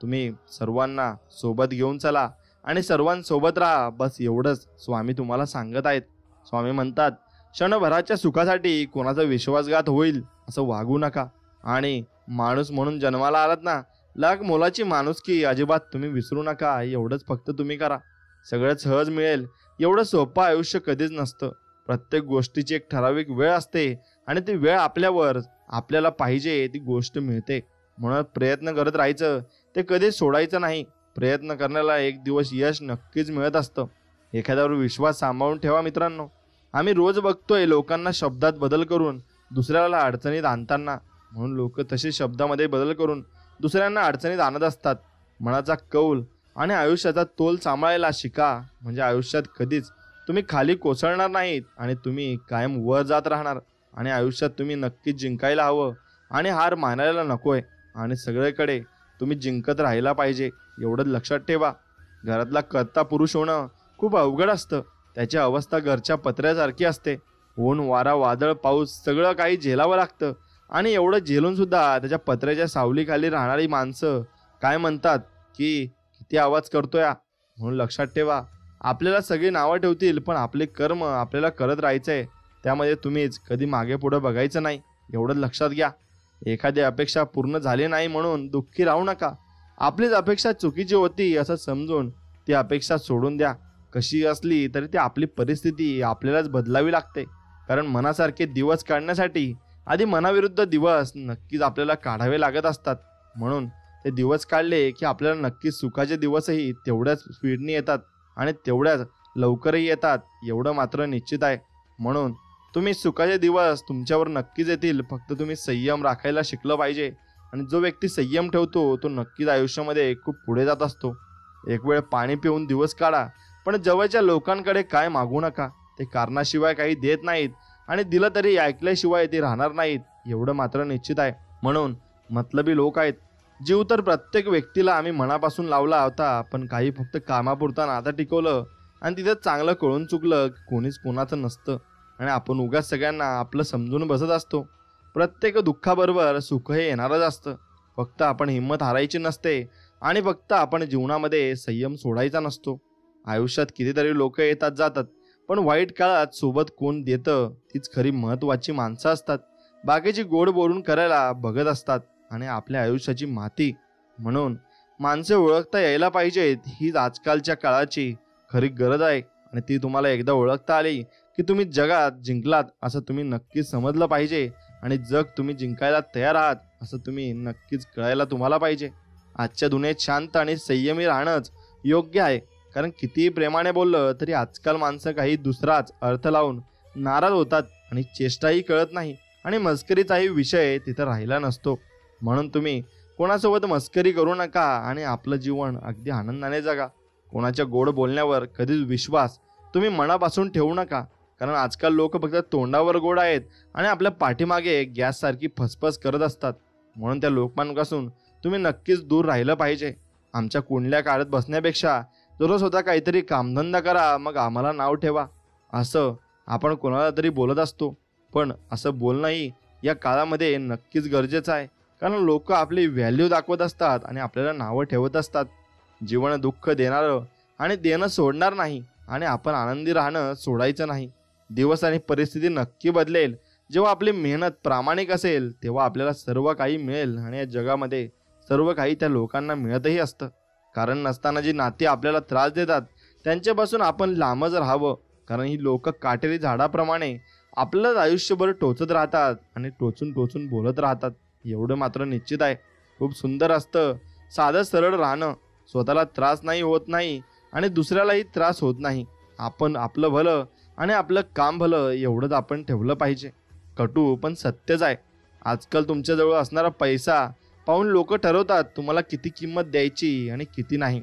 तुम्ही सर्वांना सोबत घेऊन चला आणि सर्वांसोबत राहा, बस एवढंच स्वामी तुम्हाला सांगत आहेत. स्वामी म्हणतात, क्षणभराच्या सुखासाठी कोणाचा विश्वासघात होईल असं वागू नका, आणि माणूस म्हणून जन्माला आलात ना, लाख मोलाची माणुसकी अजिबात तुम्ही विसरू नका. एवढंच फक्त तुम्ही करा, सगळं सहज मिळेल. एवढं सोपं आयुष्य कधीच नसतं. प्रत्येक गोष्टीची एक ठराविक वेळ असते, आणि ती वेळ आपल्यावर आपल्याला पाहिजे ती गोष्ट मिळते. म्हणून प्रयत्न करत राहायचं, ते कधीच सोडायचं नाही. प्रयत्न करण्याला एक दिवस यश नक्कीच मिळत असतं. एखाद्यावर विश्वास सांभाळून ठेवा मित्रांनो. आम्ही रोज बघतोय लोकांना शब्दात बदल करून दुसऱ्याला अडचणीत आणताना, म्हणून लोक तसे शब्दामध्ये बदल करून दुसऱ्यांना अडचणीत आणत असतात. मनाचा कौल आणि आयुष्याचा तोल सांभाळायला शिका, म्हणजे आयुष्यात कधीच तुम्ही खाली कोसळणार नाहीत, आणि तुम्ही कायम वर जात राहणार. आणि आयुष्यात तुम्ही नक्कीच जिंकायला हवं, आणि हार मानायला नकोय, आणि सगळीकडे तुम्ही जिंकत राहायला पाहिजे. एवढंच लक्षात ठेवा. घरातला कर्ता पुरुष होणं खूप अवघड असतं, त्याची अवस्था घरच्या पत्र्यासारखी असते. ऊन वारा वादळ पाऊस सगळं काही झेलावं लागतं. आणि एवढं झेलून सुद्धा त्याच्या पत्र्याच्या सावलीखाली राहणारी माणसं काय म्हणतात की किती आवाज करतोय हा. म्हणून लक्षात ठेवा, आपल्याला सगळी नावं ठेवतील पण आपले कर्म आपल्याला करत राहायचंय. त्यामध्ये तुम्हीच कधी मागे पुढे बघायचं नाही, एवढं लक्षात घ्या. एखादी अपेक्षा पूर्ण झाली नाही म्हणून दुःखी राहू नका. आपलीच अपेक्षा चुकीची होती असं समजून ती अपेक्षा सोडून द्या. कशी असली तरी ती आपली परिस्थिती आपल्यालाच बदलावी लागते. कारण मनासारखे दिवस काढण्यासाठी आधी मनाविरुद्ध दिवस नक्कीच आपल्याला काढावे लागत असतात. म्हणून ते दिवस काढले की आपल्याला नक्कीच सुखाचे दिवसही तेवढ्याच स्पीडने येतात आणि तेवढ्याच लवकरही येतात, एवढं मात्र निश्चित आहे. म्हणून तुम्ही सुखाचे दिवस तुमच्यावर नक्कीच येतील, फक्त तुम्ही संयम राखायला शिकलं पाहिजे. आणि जो व्यक्ती संयम ठेवतो तो नक्कीच आयुष्यामध्ये खूप पुढे जात असतो. एक वेळ पाणी पिऊन दिवस काढा, पण जवळच्या लोकांकडे काय मागू नका. ते कारणाशिवाय काही देत नाहीत आणि दिलं तरी ऐकल्याशिवाय ते राहणार नाहीत, एवढं मात्र निश्चित आहे. म्हणून मतलबी लोक आहेत. जीव तर प्रत्येक व्यक्तीला आम्ही मनापासून लावला होता, पण काही फक्त कामापुरता नातं टिकवलं आणि तिथं चांगलं कळून चुकलं की कोणीच कोणाचं नसतं आणि आपण उगाच सगळ्यांना आपलं समजून बसत असतो. प्रत्येक दुःखाबरोबर सुख हे येणारच असतं. फक्त आपण हिंमत हारायची नसते आणि फक्त आपण जीवनामध्ये संयम सोडायचा नसतो. आयुष्यात कितीतरी लोक येतात जातात, पण वाईट काळात सोबत कोण देतं तीच खरी महत्त्वाची माणसं असतात. बाकीची गोड बोलून करायला बघत असतात आणि आपल्या आयुष्याची माती. म्हणून माणसं ओळखता यायला पाहिजेत, हीच आजकालच्या काळाची खरी गरज आहे. आणि ती तुम्हाला एकदा ओळखता आली की तुम्ही जगात जिंकलात असं तुम्ही नक्कीच समजलं पाहिजे आणि जग तुम्ही जिंकायला तयार आहात असं तुम्ही नक्कीच कळायला तुम्हाला पाहिजे. आजच्या दुनियेत शांत आणि संयमी राहणंच योग्य आहे. कारण कितीही प्रेमाने बोललं तरी आजकाल माणसं काही दुसराच अर्थ लावून नाराज होतात आणि चेष्टाही कळत नाही आणि मस्करीचाही विषय तिथं राहिला नसतो. म्हणून तुम्ही कोणासोबत मस्करी करू नका आणि आपलं जीवन अगदी आनंदाने जगा. कोणाच्या गोड बोलण्यावर कधीच विश्वास तुम्ही मनापासून ठेवू नका. कारण आजकाल लोक फक्त तोंडावर गोड आहेत आणि आपल्या पाठीमागे गॅससारखी फसफस करत असतात. म्हणून त्या लोकांपासून तुम्ही नक्कीच दूर राहिलं पाहिजे. आमच्या कुंडल्या काढत बसण्यापेक्षा जर स्वतः काहीतरी कामधंदा करा, मग आम्हाला नाव ठेवा, असं आपण कोणाला तरी बोलत असतो. पण असं बोलणंही या काळामध्ये नक्कीच गरजेचं आहे. कारण लोक आपली व्हॅल्यू दाखवत असतात आणि आपल्याला नावं ठेवत असतात. जीवन दुःख देणारं आणि देणं सोडणार नाही आणि आपण आनंदी राहणं सोडायचं नाही. दिवस आणि परिस्थिती नक्की बदलेल. जेव्हा आपली मेहनत प्रामाणिक असेल तेव्हा आपल्याला सर्व काही मिळेल आणि या जगामध्ये सर्व काही त्या लोकांना मिळतही असतं. कारण नसताना जी नाती आपल्याला त्रास देतात त्यांच्यापासून आपण लांबच राहावं. कारण ही लोक काटेरी झाडाप्रमाणे आपलंच आयुष्यभर टोचत राहतात आणि टोचून टोचून बोलत राहतात, एवढं मात्र निश्चित आहे. खूप सुंदर असतं साधं सरळ राहणं. स्वतःला त्रास नाही होत नाही आणि दुसऱ्यालाही त्रास होत नाही. आपण आपलं भलं आणि आपलं काम भलं एवढंच आपण ठेवलं पाहिजे. कटू पण सत्यच आहे. आजकाल तुमच्याजवळ असणारा पैसा पाहून लोक ठरवतात तुम्हाला किती किंमत द्यायची आणि किती नाही.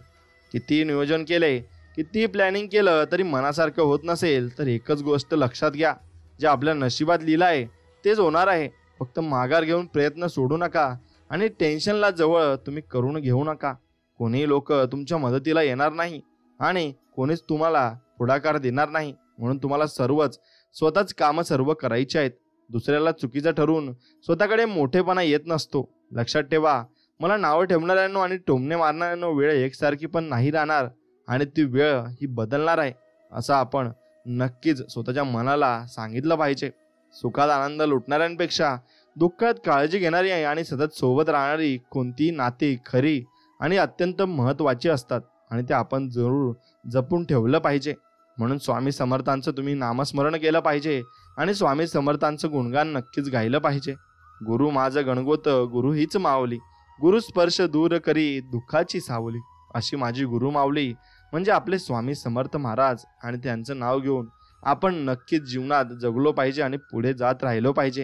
किती नियोजन केले, किती प्लॅनिंग केलं तरी मनासारखं होत नसेल तर एकच गोष्ट लक्षात घ्या, जे आपल्या नशिबात लिहिलं आहे तेच होणार आहे. फक्त माघार घेऊन प्रयत्न सोडू नका आणि टेन्शनला जवळ तुम्ही करून घेऊ नका. कोणीही लोक तुमच्या मदतीला येणार नाही आणि कोणीच तुम्हाला पुढाकार देणार नाही. म्हणून तुम्हाला स्वतःच कामं सर्व करायची आहेत. दुसऱ्याला चुकीचं ठरवून स्वतःकडे मोठेपणा येत नसतो. लक्षात ठेवा, मला नावं ठेवणाऱ्यांनो आणि टोमणे मारणाऱ्यांनो वेळ एकसारखी पण नाही राहणार आणि ती वेळ ही बदलणार आहे, असं आपण नक्कीच स्वतःच्या मनाला सांगितलं पाहिजे. सुखात आनंद लुटणाऱ्यांपेक्षा दुःखात काळजी घेणारी आणि सतत सोबत राहणारी कोणतीही नाती खरी आणि अत्यंत महत्त्वाची असतात आणि ते आपण जरूर जपून ठेवलं पाहिजे. म्हणून स्वामी समर्थांचं तुम्ही नामस्मरण केलं पाहिजे आणि स्वामी समर्थांचं गुणगान नक्कीच गायलं पाहिजे. गुरु माझं गणगोत गुरु हीच माऊली, गुरु स्पर्श दूर करी दुःखाची सावली. अशी माझी गुरु माऊली म्हणजे आपले स्वामी समर्थ महाराज आणि त्यांचं नाव घेऊन आपण नक्कीच जीवनात जगलो पाहिजे आणि पुढे जात राहिलो पाहिजे.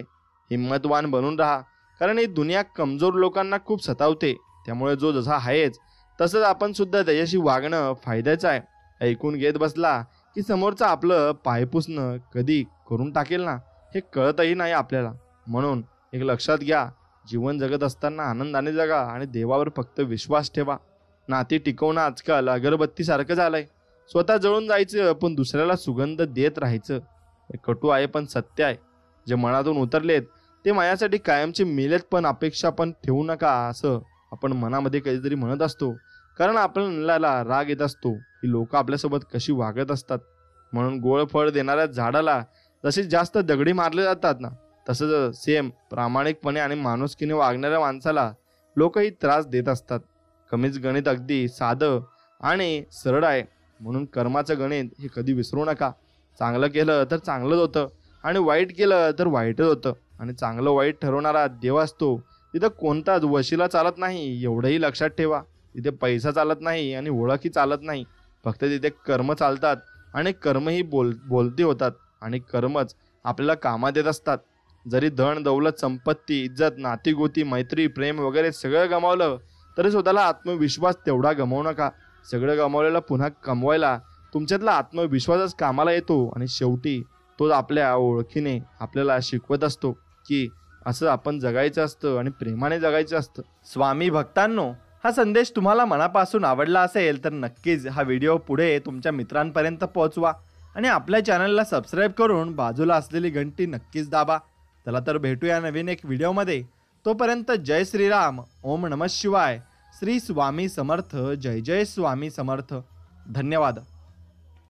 हिम्मतवान बनून राहा, कारण ही दुनिया कमजोर लोकांना खूप सतावते. त्यामुळे जो जसा आहेच तसंच आपण सुद्धा त्याच्याशी वागणं फायद्याचं आहे. ऐकून घेत बसला की समोरचं आपलं पायपुसणं कधी करून टाकेल ना हे कळतही नाही आपल्याला. म्हणून एक लक्षात घ्या, जीवन जगत असताना आनंदाने जगा आणि देवावर फक्त विश्वास ठेवा. नाती टिकवणं आजकाल अगरबत्तीसारखं झालंय. स्वतः जळून जायचं पण दुसऱ्याला सुगंध देत राहायचं. हे कटू आहे पण सत्य आहे. जे मनातून उतरलेत ते माझ्यासाठी कायमचे मेलेत, पण अपेक्षा पण ठेवू नका असं आपण मनामध्ये कधीतरी म्हणत असतो. कारण आपल्याला राग येत असतो की लोक आपल्यासोबत कशी वागत असतात. म्हणून गोड फळ देणाऱ्या झाडाला जसे जास्त दगडी मारले जातात ना, तसंच सेम प्रामाणिकपणे आणि माणुसकीने वागणाऱ्या माणसाला लोकही त्रास देत असतात. कमीच गणित अगदी साधं आणि सरळ आहे. म्हणून कर्माचं गणित हे कधी विसरू नका. चांगलं केलं तर चांगलंच होतं आणि वाईट केलं तर वाईटच होतं. आणि चांगलं वाईट ठरवणारा देव असतो. तिथं कोणताच वशिला चालत नाही, एवढंही लक्षात ठेवा. तिथे पैसा चालत नाही आणि ओळखही चालत नाही. फक्त तिथे कर्म चालतात आणि कर्मही बोलती होतात आणि कर्मच आपल्याला कामात येत असतात. जरी धन दौलत संपत्ती इज्जत नातीगोती मैत्री प्रेम वगैरे सगळं गमावलं तरी स्वतःला आत्मविश्वास तेवढा गमावू नका. सगळं गमावलेलं पुन्हा कमवायला तुमच्यातला आत्मविश्वासच कामाला येतो आणि शेवटी तो आपल्या ओळखीने आपल्याला शिकवत असतो की असं आपण जगायचं असतं आणि प्रेमाने जगायचं असतं. स्वामी भक्तांनो, हा संदेश तुम्हाला मनापासून आवडला असेल तर नक्कीच हा व्हिडिओ पुढे तुमच्या मित्रांपर्यंत पोहोचवा आणि आपल्या चॅनलला सबस्क्राईब करून बाजूला असलेली घंटी नक्कीच दाबा. चला तर भेटूया नवीन एक व्हिडिओमध्ये. तोपर्यंत जय श्रीराम, ओम नमः शिवाय, श्री स्वामी समर्थ, जय जय स्वामी समर्थ. धन्यवाद.